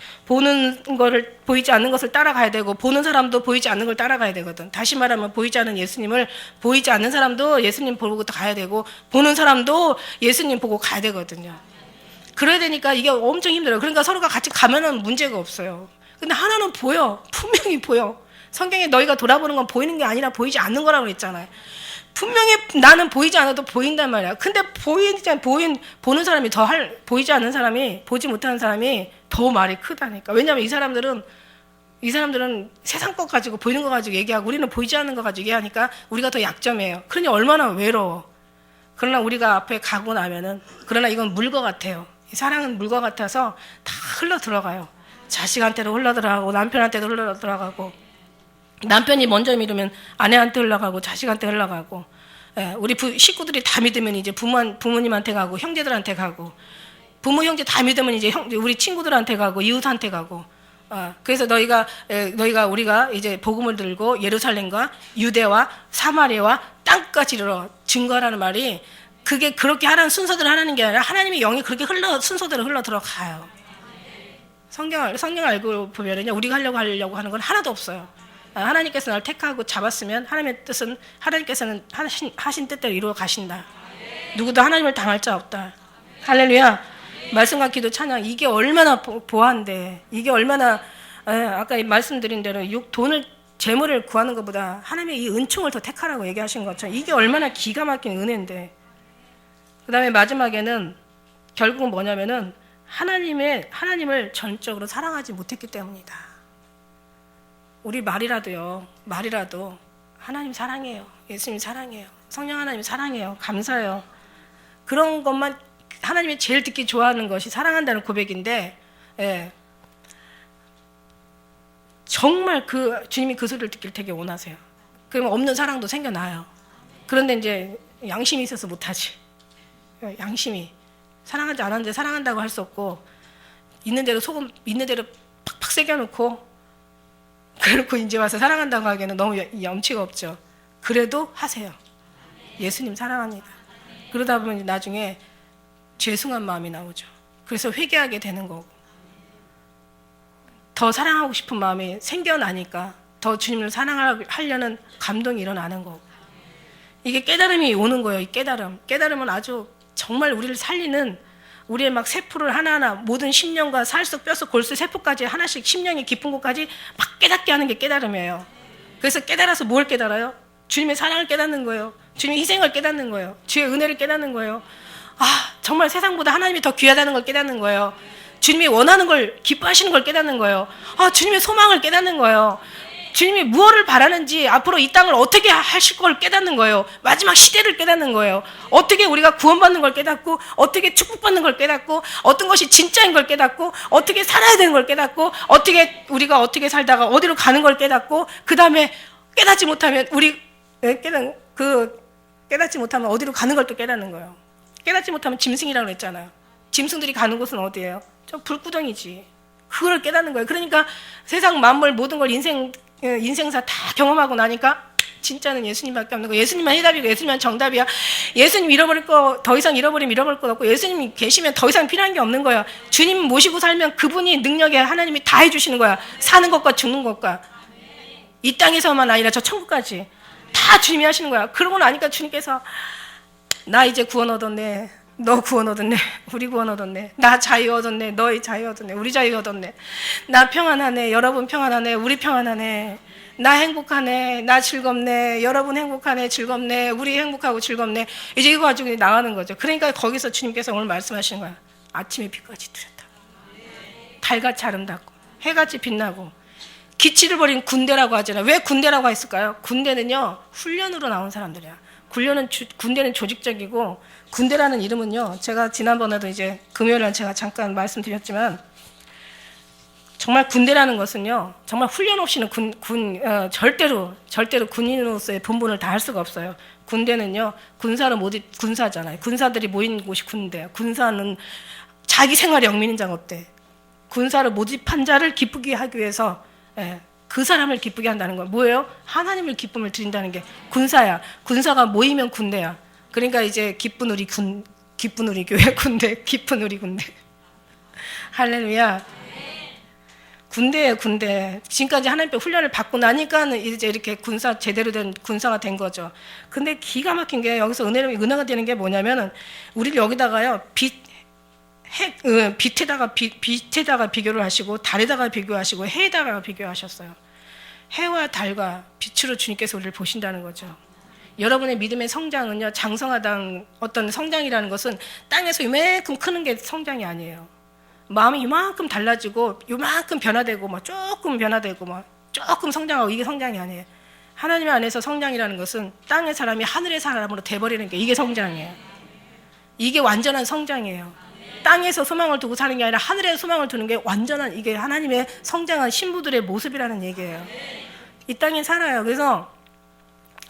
않는 것을 따라가야 되고, 보는 사람도 보이지 않는 걸 따라가야 되거든. 다시 말하면 보이지 않는 예수님을 보이지 않는 사람도 예수님 보고 가야 되고, 보는 사람도 예수님 보고 가야 되거든요. 그래야 되니까 이게 엄청 힘들어요. 그러니까 서로가 같이 가면은 문제가 없어요. 근데 하나는 보여. 분명히 보여. 성경에 너희가 돌아보는 건 보이는 게 아니라 보이지 않는 거라고 했잖아요. 분명히 나는 보이지 않아도 보인단 말이야. 근데 보는 사람이 보이지 않는 사람이, 보지 못하는 사람이 더 말이 크다니까. 왜냐하면 이 사람들은 세상 것 가지고, 보이는 거 가지고 얘기하고, 우리는 보이지 않는 거 가지고 얘기하니까 우리가 더 약점이에요. 그러니 얼마나 외로워. 그러나 우리가 앞에 가고 나면은, 그러나 이건 물과 같아요. 이 사랑은 물과 같아서 다 흘러 들어가요. 자식한테도 흘러 들어가고, 남편한테도 흘러 들어가고, 남편이 먼저 믿으면 아내한테 흘러가고, 자식한테 흘러가고, 우리 식구들이 다 믿으면 이제 부모님한테 가고, 형제들한테 가고, 부모 형제 다 믿으면 이제 우리 친구들한테 가고, 이웃한테 가고. 그래서 우리가 이제 복음을 들고 예루살렘과 유대와 사마리아와 땅까지 이르러 증거하라는 말이, 그게 그렇게 하라는 순서대로 하라는 게 아니라 하나님의 영이 그렇게 순서대로 흘러 들어가요. 성경 알고 보면은요, 우리가 하려고 하는 건 하나도 없어요. 하나님께서 날 택하고 잡았으면 하나님의 뜻은, 하나님께서는 하신 뜻대로 이루어 가신다. 누구도 하나님을 당할 자 없다. 할렐루야. 말씀과 기도 찬양, 이게 얼마나 보한데, 이게 얼마나 아까 말씀드린 대로 재물을 구하는 것보다 하나님의 이 은총을 더 택하라고 얘기하신 것처럼 이게 얼마나 기가 막힌 은혜인데. 그 다음에 마지막에는 결국은 뭐냐면은 하나님을 전적으로 사랑하지 못했기 때문이다. 우리 말이라도 하나님 사랑해요. 예수님 사랑해요. 성령 하나님 사랑해요. 감사해요. 그런 것만 하나님이 제일 듣기 좋아하는 것이 사랑한다는 고백인데, 정말 주님이 그 소리를 듣기를 되게 원하세요. 그러면 없는 사랑도 생겨나요. 그런데 이제 양심이 있어서 못하지. 양심이 사랑하지 않았는데 사랑한다고 할 수 없고, 있는 대로 팍팍 새겨놓고, 그렇고 이제 와서 사랑한다고 하기에는 너무 염치가 없죠. 그래도 하세요. 예수님 사랑합니다. 그러다 보면 나중에 죄송한 마음이 나오죠. 그래서 회개하게 되는 거고, 더 사랑하고 싶은 마음이 생겨나니까 더 주님을 사랑하려는 감동이 일어나는 거고, 이게 깨달음이 오는 거예요. 이 깨달음은 아주 정말 우리를 살리는, 우리의 막 세포를 하나하나, 모든 심령과 살속 뼈속 골수 세포까지 하나씩 심령이 깊은 곳까지 막 깨닫게 하는 게 깨달음이에요. 그래서 깨달아서 뭘 깨달아요? 주님의 사랑을 깨닫는 거예요. 주님의 희생을 깨닫는 거예요. 주의 은혜를 깨닫는 거예요. 정말 세상보다 하나님이 더 귀하다는 걸 깨닫는 거예요. 주님이 원하는 걸, 기뻐하시는 걸 깨닫는 거예요. 주님의 소망을 깨닫는 거예요. 주님이 무엇을 바라는지, 앞으로 이 땅을 어떻게 하실 걸 깨닫는 거예요. 마지막 시대를 깨닫는 거예요. 어떻게 우리가 구원받는 걸 깨닫고, 어떻게 축복받는 걸 깨닫고, 어떤 것이 진짜인 걸 깨닫고, 어떻게 살아야 되는 걸 깨닫고, 어떻게 우리가 어떻게 살다가 어디로 가는 걸 깨닫고, 그 다음에 깨닫지 못하면 깨닫지 못하면 어디로 가는 걸 또 깨닫는 거예요. 깨닫지 못하면 짐승이라고 그랬잖아요. 짐승들이 가는 곳은 어디예요? 저 불구덩이지. 그걸 깨닫는 거예요. 그러니까 세상 만물 모든 걸 인생사 다 경험하고 나니까 진짜는 예수님밖에 없는 거예요. 예수님만 해답이고 예수님만 정답이야. 예수님 잃어버릴 거, 더 이상 잃어버리면 것 없고, 예수님이 계시면 더 이상 필요한 게 없는 거야. 주님 모시고 살면 그분이 능력에 하나님이 다 해주시는 거야. 사는 것과 죽는 것과. 이 땅에서만 아니라 저 천국까지 다 주님이 하시는 거야. 그러고 나니까 주님께서 나 이제 구원 얻었네. 너 구원 얻었네. 우리 구원 얻었네. 나 자유 얻었네. 너희 자유 얻었네. 우리 자유 얻었네. 나 평안하네. 여러분 평안하네. 우리 평안하네. 나 행복하네. 나 즐겁네. 여러분 행복하네. 즐겁네. 우리 행복하고 즐겁네. 이제 이거 가지고 나가는 거죠. 그러니까 거기서 주님께서 오늘 말씀하시는 거야. 아침의 빛같이 뚜렷하고, 달같이 아름답고, 해같이 빛나고, 기치를 버린 군대라고 하잖아요. 왜 군대라고 했을까요? 군대는요, 훈련으로 나온 사람들이야. 군대는 조직적이고, 군대라는 이름은요, 제가 지난번에도 이제 금요일에 제가 잠깐 말씀드렸지만, 정말 군대라는 것은요, 정말 훈련 없이는 절대로 군인으로서의 본분을 다할 수가 없어요. 군대는요, 군사잖아요. 군사들이 모인 곳이 군대예요. 군사는 자기 생활에 얽매이는 자가 없대. 군사를 모집한 자를 기쁘게 하기 위해서, 그 사람을 기쁘게 한다는 거예요. 뭐예요? 하나님을 기쁨을 드린다는 게 군사야. 군사가 모이면 군대야. 그러니까 이제 기쁜 우리 교회 군대, 기쁜 우리 군대. 할렐루야. 군대예요, 군대. 지금까지 하나님께 훈련을 받고 나니까 이제 이렇게 제대로 된 군사가 된 거죠. 근데 기가 막힌 게 여기서 은혜가 되는 게 뭐냐면은, 우리를 여기다가요, 빛에다가 비교를 하시고, 달에다가 비교하시고, 해에다가 비교하셨어요. 해와 달과 빛으로 주님께서 우리를 보신다는 거죠. 여러분의 믿음의 성장은요, 장성하다는 어떤 성장이라는 것은 땅에서 이만큼 크는 게 성장이 아니에요. 마음이 이만큼 달라지고, 이만큼 변화되고, 조금 변화되고, 조금 성장하고, 이게 성장이 아니에요. 하나님 안에서 성장이라는 것은 땅의 사람이 하늘의 사람으로 돼버리는 게, 이게 성장이에요. 이게 완전한 성장이에요. 땅에서 소망을 두고 사는 게 아니라 하늘에 소망을 두는 게 완전한, 이게 하나님의 성장한 신부들의 모습이라는 얘기예요. 이 땅에 살아요. 그래서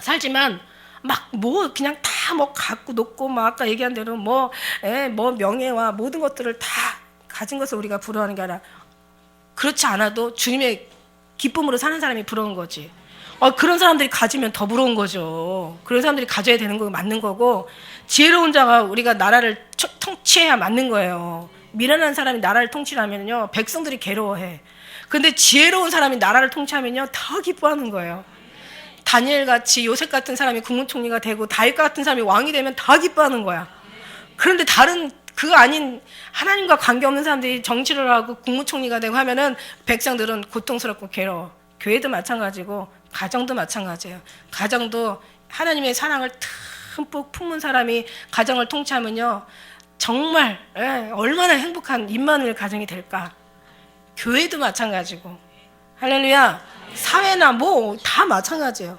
살지만 그냥 다 갖고 놓고, 아까 얘기한 대로 명예와 모든 것들을 다 가진 것을 우리가 부러워하는 게 아니라, 그렇지 않아도 주님의 기쁨으로 사는 사람이 부러운 거지. 그런 사람들이 가지면 더 부러운 거죠. 그런 사람들이 가져야 되는 거 맞는 거고, 지혜로운 자가 우리가 나라를 통치해야 맞는 거예요. 미련한 사람이 나라를 통치하면요, 백성들이 괴로워해. 근데 지혜로운 사람이 나라를 통치하면요, 더 기뻐하는 거예요. 다니엘 같이, 요셉 같은 사람이 국무총리가 되고, 다윗 같은 사람이 왕이 되면 더 기뻐하는 거야. 그런데 그거 아닌 하나님과 관계없는 사람들이 정치를 하고 국무총리가 되고 하면은 백성들은 고통스럽고 괴로워. 교회도 마찬가지고 가정도 마찬가지예요. 가정도 하나님의 사랑을 듬뿍 품은 사람이 가정을 통치하면요, 정말 얼마나 행복한 임마누엘 가정이 될까. 교회도 마찬가지고, 할렐루야. 사회나 다 마찬가지예요.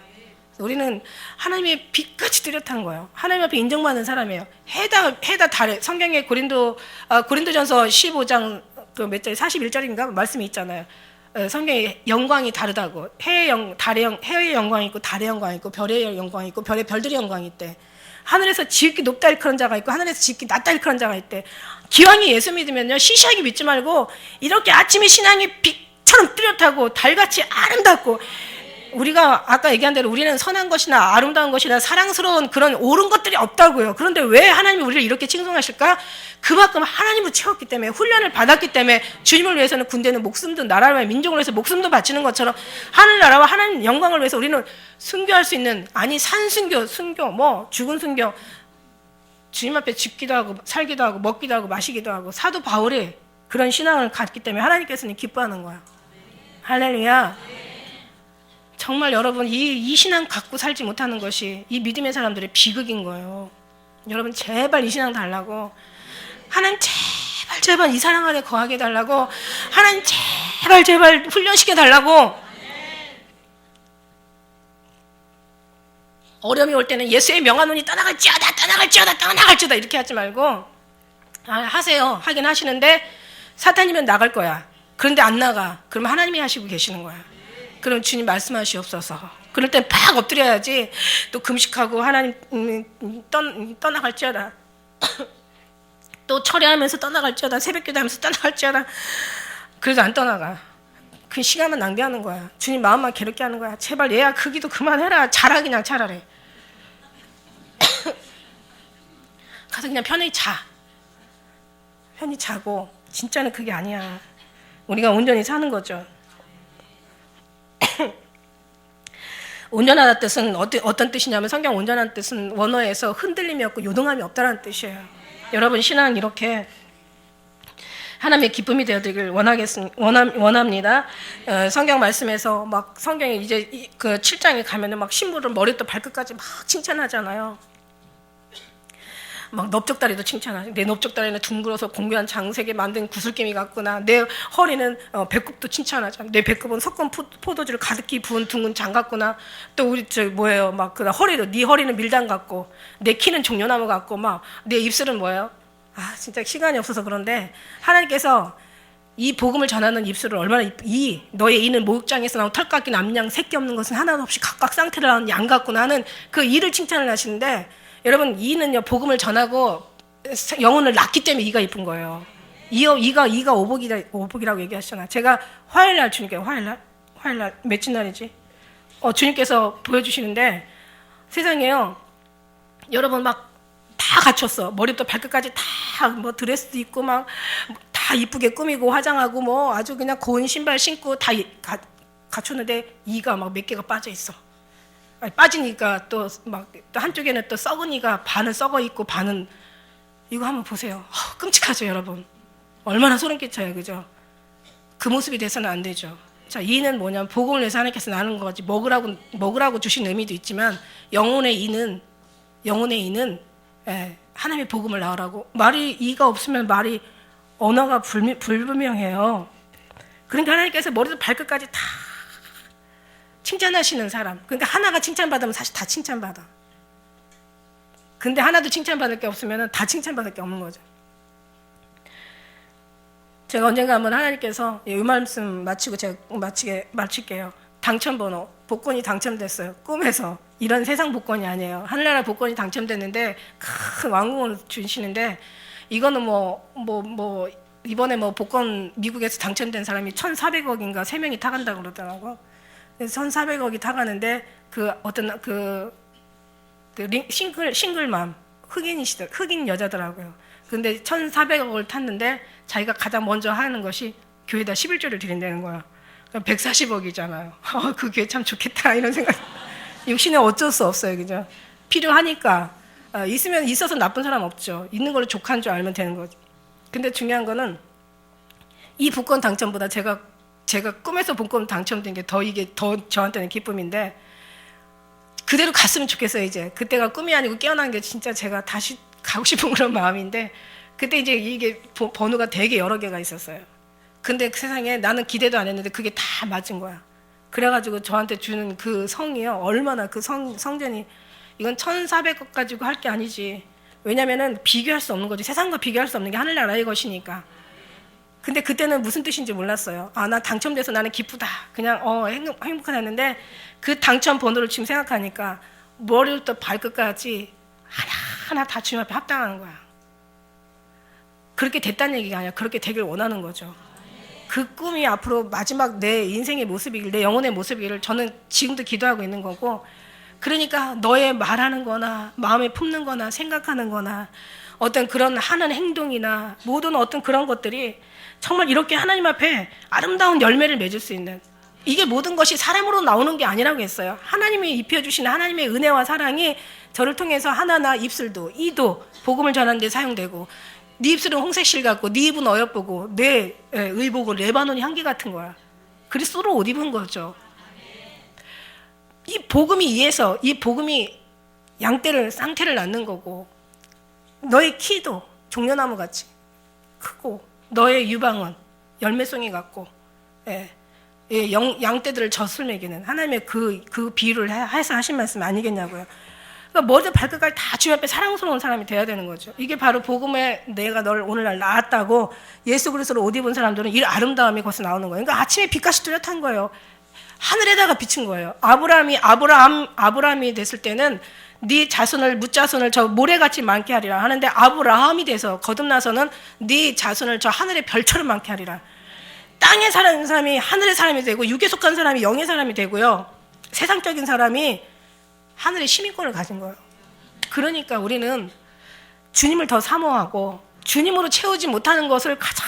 우리는 하나님의 빛같이 뚜렷한 거예요. 하나님 앞에 인정받는 사람이에요. 해다 달에, 성경에 고린도전서 15장 몇 절, 41절인가 말씀이 있잖아요. 성경에 영광이 다르다고. 해의 영광이 있고, 달의 영광이 있고, 별의 영광이 있고, 별들의 영광이 있대. 하늘에서 지극히 높다 일컬은 자가 있고, 하늘에서 지극히 낮다 일컬은 자가 있대. 기왕이 예수 믿으면요, 시시하게 믿지 말고, 이렇게 아침에 신앙이 빛처럼 뚜렷하고 달같이 아름답고, 우리가 아까 얘기한 대로 우리는 선한 것이나 아름다운 것이나 사랑스러운 그런 옳은 것들이 없다고요. 그런데 왜 하나님이 우리를 이렇게 칭송하실까? 그만큼 하나님을 채웠기 때문에, 훈련을 받았기 때문에, 주님을 위해서는 군대는 목숨도, 나라를 위해 민족을 위해서 목숨도 바치는 것처럼 하늘나라와 하나님 영광을 위해서 우리는 순교할 수 있는, 산순교, 죽은 순교, 주님 앞에 죽기도 하고 살기도 하고 먹기도 하고 마시기도 하고, 사도 바울이 그런 신앙을 갖기 때문에 하나님께서는 기뻐하는 거야. 할렐루야. 정말 여러분, 이 신앙 갖고 살지 못하는 것이 이 믿음의 사람들의 비극인 거예요. 여러분, 제발 이 신앙 달라고. 하나님 제발 이 사랑 안에 거하게 달라고. 하나님 제발 훈련시켜 달라고. 어려움이 올 때는 예수의 명한 눈이 떠나갈지어다, 떠나갈지어다, 떠나갈지어다 이렇게 하지 말고 하세요. 하긴 하시는데 사탄이면 나갈 거야. 그런데 안 나가. 그러면 하나님이 하시고 계시는 거야. 그럼 주님 말씀하시옵소서. 그럴 땐 팍 엎드려야지. 또 금식하고 하나님 떠나갈지어다. 또 철회하면서 떠나갈지어다. 새벽기도 하면서 떠나갈지어다. 그래도 안 떠나가. 그 시간만 낭비하는 거야. 주님 마음만 괴롭게 하는 거야. 제발 얘야 그 기도 그만해라. 자라 그냥 차라리. 가서 그냥 편히 자. 편히 자고. 진짜는 그게 아니야. 우리가 온전히 사는 거죠. 온전하다는 뜻은 어떤 뜻이냐면 성경 온전한 뜻은 원어에서 흔들림이 없고 요동함이 없다는 뜻이에요. 여러분 신앙 이렇게 하나님의 기쁨이 되어드리길 원합니다. 성경 말씀에서 막 성경에 이제 그 7장에 가면은 막 신부를 머리부터 발끝까지 막 칭찬하잖아요. 막 넓적다리도 칭찬하죠. 내 넓적다리는 둥글어서 공교한 장색에 만든 구슬개미 같구나. 내 허리는 배꼽도 칭찬하죠. 내 배꼽은 섞은 포도주를 가득히 부은 둥근 장 같구나. 또 우리 막 그 허리도 네 허리는 밀당 같고 내 키는 종려나무 같고 막 내 입술은 뭐예요? 진짜 시간이 없어서 그런데 하나님께서 이 복음을 전하는 입술을 얼마나 너의 이는 목장에서 나온 털 깎인 암양 새끼 없는 것은 하나도 없이 각각 쌍태를 하는 양 같구나 하는 그 이를 칭찬을 하시는데 여러분 이는요 복음을 전하고 영혼을 낳기 때문에 이가 이쁜 거예요. 이가 오복이라고 얘기하시잖아요. 제가 화요일날 주님께 화요일날 며칠 날이지? 주님께서 보여주시는데 세상에요 여러분 막 다 갖췄어. 머리부터 발끝까지 다 뭐 드레스도 입고 막 다 이쁘게 꾸미고 화장하고 뭐 아주 그냥 고운 신발 신고 다 갖췄는데 이가 막 몇 개가 빠져 있어. 빠지니까 또 막 또 한쪽에는 또 썩은 이가 반은 썩어 있고 반은 이거 한번 보세요. 끔찍하죠 여러분. 얼마나 소름 끼쳐요, 그죠? 그 모습이 돼서는 안 되죠. 자, 이는 뭐냐면 복음을 위해서 하나님께서 나는 거지. 먹으라고 주신 의미도 있지만 영혼의 이는 하나님의 복음을 나으라고. 이가 없으면 언어가 불분명해요. 그러니까 하나님께서 머리부터 발끝까지 다 칭찬하시는 사람. 그러니까 하나가 칭찬받으면 사실 다 칭찬받아. 근데 하나도 칭찬받을 게 없으면 다 칭찬받을 게 없는 거죠. 제가 언젠가 한번 하나님께서 이 말씀 마치고 제가 마칠게요. 당첨번호, 복권이 당첨됐어요. 꿈에서. 이런 세상 복권이 아니에요. 하늘나라 복권이 당첨됐는데 큰 왕궁을 주시는데 이거는 이번에 복권 미국에서 당첨된 사람이 1,400억인가 3명이 타간다고 그러더라고요. 그래서 1,400억이 타가는데 싱글맘 흑인 여자더라고요. 근데 1,400억을 탔는데 자기가 가장 먼저 하는 것이 교회에다 11조를 드린다는 거야. 140억이잖아요. 그 교회 참 좋겠다 이런 생각. 육신은 어쩔 수 없어요, 그죠? 필요하니까 있어서 나쁜 사람 없죠. 있는 걸로 족한 줄 알면 되는 거죠. 근데 중요한 거는 이 복권 당첨보다 제가 꿈에서 복권 당첨된 게 이게 더 저한테는 기쁨인데 그대로 갔으면 좋겠어요. 이제 그때가 꿈이 아니고 깨어난 게 진짜 제가 다시 가고 싶은 그런 마음인데 그때 이제 이게 번호가 되게 여러 개가 있었어요. 근데 그 세상에 나는 기대도 안 했는데 그게 다 맞은 거야. 그래가지고 저한테 주는 그 성이요. 얼마나 그 성전이 이건 1,400억 가지고 할 게 아니지. 왜냐면은 비교할 수 없는 거지. 세상과 비교할 수 없는 게 하늘나라의 것이니까. 근데 그때는 무슨 뜻인지 몰랐어요. 나 당첨돼서 나는 기쁘다. 그냥 행복하다 했는데 그 당첨 번호를 지금 생각하니까 머리부터 발끝까지 하나하나 다 주님 앞에 합당하는 거야. 그렇게 됐다는 얘기가 아니라 그렇게 되길 원하는 거죠. 그 꿈이 앞으로 마지막 내 인생의 모습이길, 내 영혼의 모습이기를 저는 지금도 기도하고 있는 거고, 그러니까 너의 말하는 거나 마음에 품는 거나 생각하는 거나 어떤 그런 하는 행동이나 모든 어떤 그런 것들이 정말 이렇게 하나님 앞에 아름다운 열매를 맺을 수 있는, 이게 모든 것이 사람으로 나오는 게 아니라고 했어요. 하나님이 입혀주신 하나님의 은혜와 사랑이 저를 통해서 하나나 입술도 이도 복음을 전하는 데 사용되고, 네 입술은 홍색실 같고 네 입은 어여쁘고 내 의복은 레바논 향기 같은 거야. 그리스도로 옷 입은 거죠. 이 복음이 쌍태를 낳는 거고, 너의 키도 종려나무 같이 크고 너의 유방은 열매송이 같고, 양떼들을 젖을 먹이는 하나님의 그 비유를 해서 하신 말씀 아니겠냐고요. 그러니까 머리부터 발끝까지 다 주님 앞에 사랑스러운 사람이 돼야 되는 거죠. 이게 바로 복음에 내가 널 오늘날 낳았다고 예수 그리스도를 옷 입은 사람들은 이 아름다움이 거기서 나오는 거예요. 그러니까 아침에 빛같이 뚜렷한 거예요. 하늘에다가 비친 거예요. 아브라함이 됐을 때는 네 자손을 뭇자손을 저 모래같이 많게 하리라 하는데 아브라함이 돼서 거듭나서는 네 자손을 저 하늘의 별처럼 많게 하리라. 땅에 사는 사람이 하늘의 사람이 되고 육에 속한 사람이 영의 사람이 되고요. 세상적인 사람이 하늘의 시민권을 가진 거예요. 그러니까 우리는 주님을 더 사모하고 주님으로 채우지 못하는 것을 가장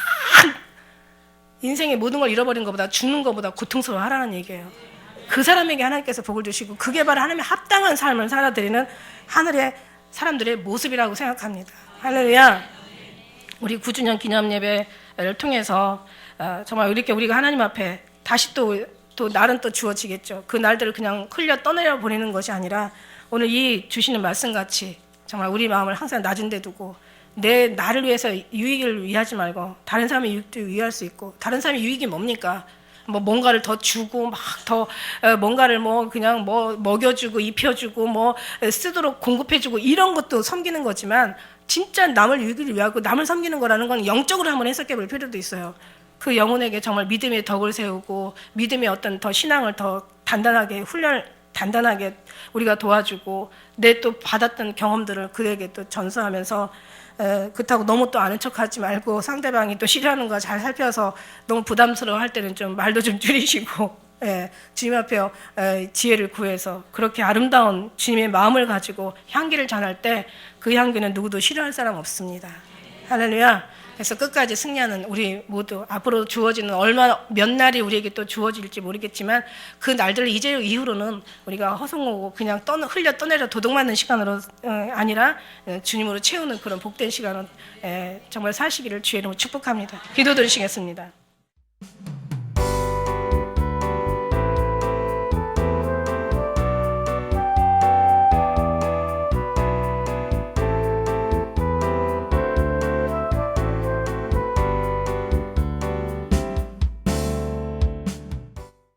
인생의 모든 걸 잃어버린 것보다 죽는 것보다 고통스러워하라는 얘기예요. 그 사람에게 하나님께서 복을 주시고 그게 바로 하나님의 합당한 삶을 살아드리는 하늘의 사람들의 모습이라고 생각합니다. 할렐루야. 우리 9주년 기념 예배를 통해서 정말 이렇게 우리가 하나님 앞에 다시 또 날은 또 주어지겠죠. 그 날들을 그냥 흘려 떠내려 보내는 것이 아니라 오늘 이 주시는 말씀같이 정말 우리 마음을 항상 낮은 데 두고 내 나를 위해서 유익을 위하지 말고 다른 사람의 유익도 위할 수 있고 다른 사람의 유익이 뭡니까? 뭐 뭔가를 더 주고 막 더 뭔가를 뭐 그냥 뭐 먹여주고 입혀주고 뭐 쓰도록 공급해주고 이런 것도 섬기는 거지만 진짜 남을 유익을 위하고 남을 섬기는 거라는 건 영적으로 한번 해석해 볼 필요도 있어요. 그 영혼에게 정말 믿음의 덕을 세우고 믿음의 어떤 더 신앙을 더 단단하게 단단하게 우리가 도와주고 내 또 받았던 경험들을 그에게 또 전수하면서 그렇다고 너무 또 아는 척하지 말고 상대방이 또 싫어하는 거 잘 살펴서 너무 부담스러워 할 때는 좀 말도 좀 줄이시고 주님 앞에 지혜를 구해서 그렇게 아름다운 주님의 마음을 가지고 향기를 전할 때 그 향기는 누구도 싫어할 사람 없습니다. 할렐루야. 그래서 끝까지 승리하는 우리 모두 앞으로 주어지는 몇 날이 우리에게 또 주어질지 모르겠지만 그 날들 이후로는 우리가 허송하고 그냥 흘려 떠내려 도둑맞는 시간으로 아니라 주님으로 채우는 그런 복된 시간을 정말 사시기를 주의 이름으로 축복합니다. 기도드리시겠습니다.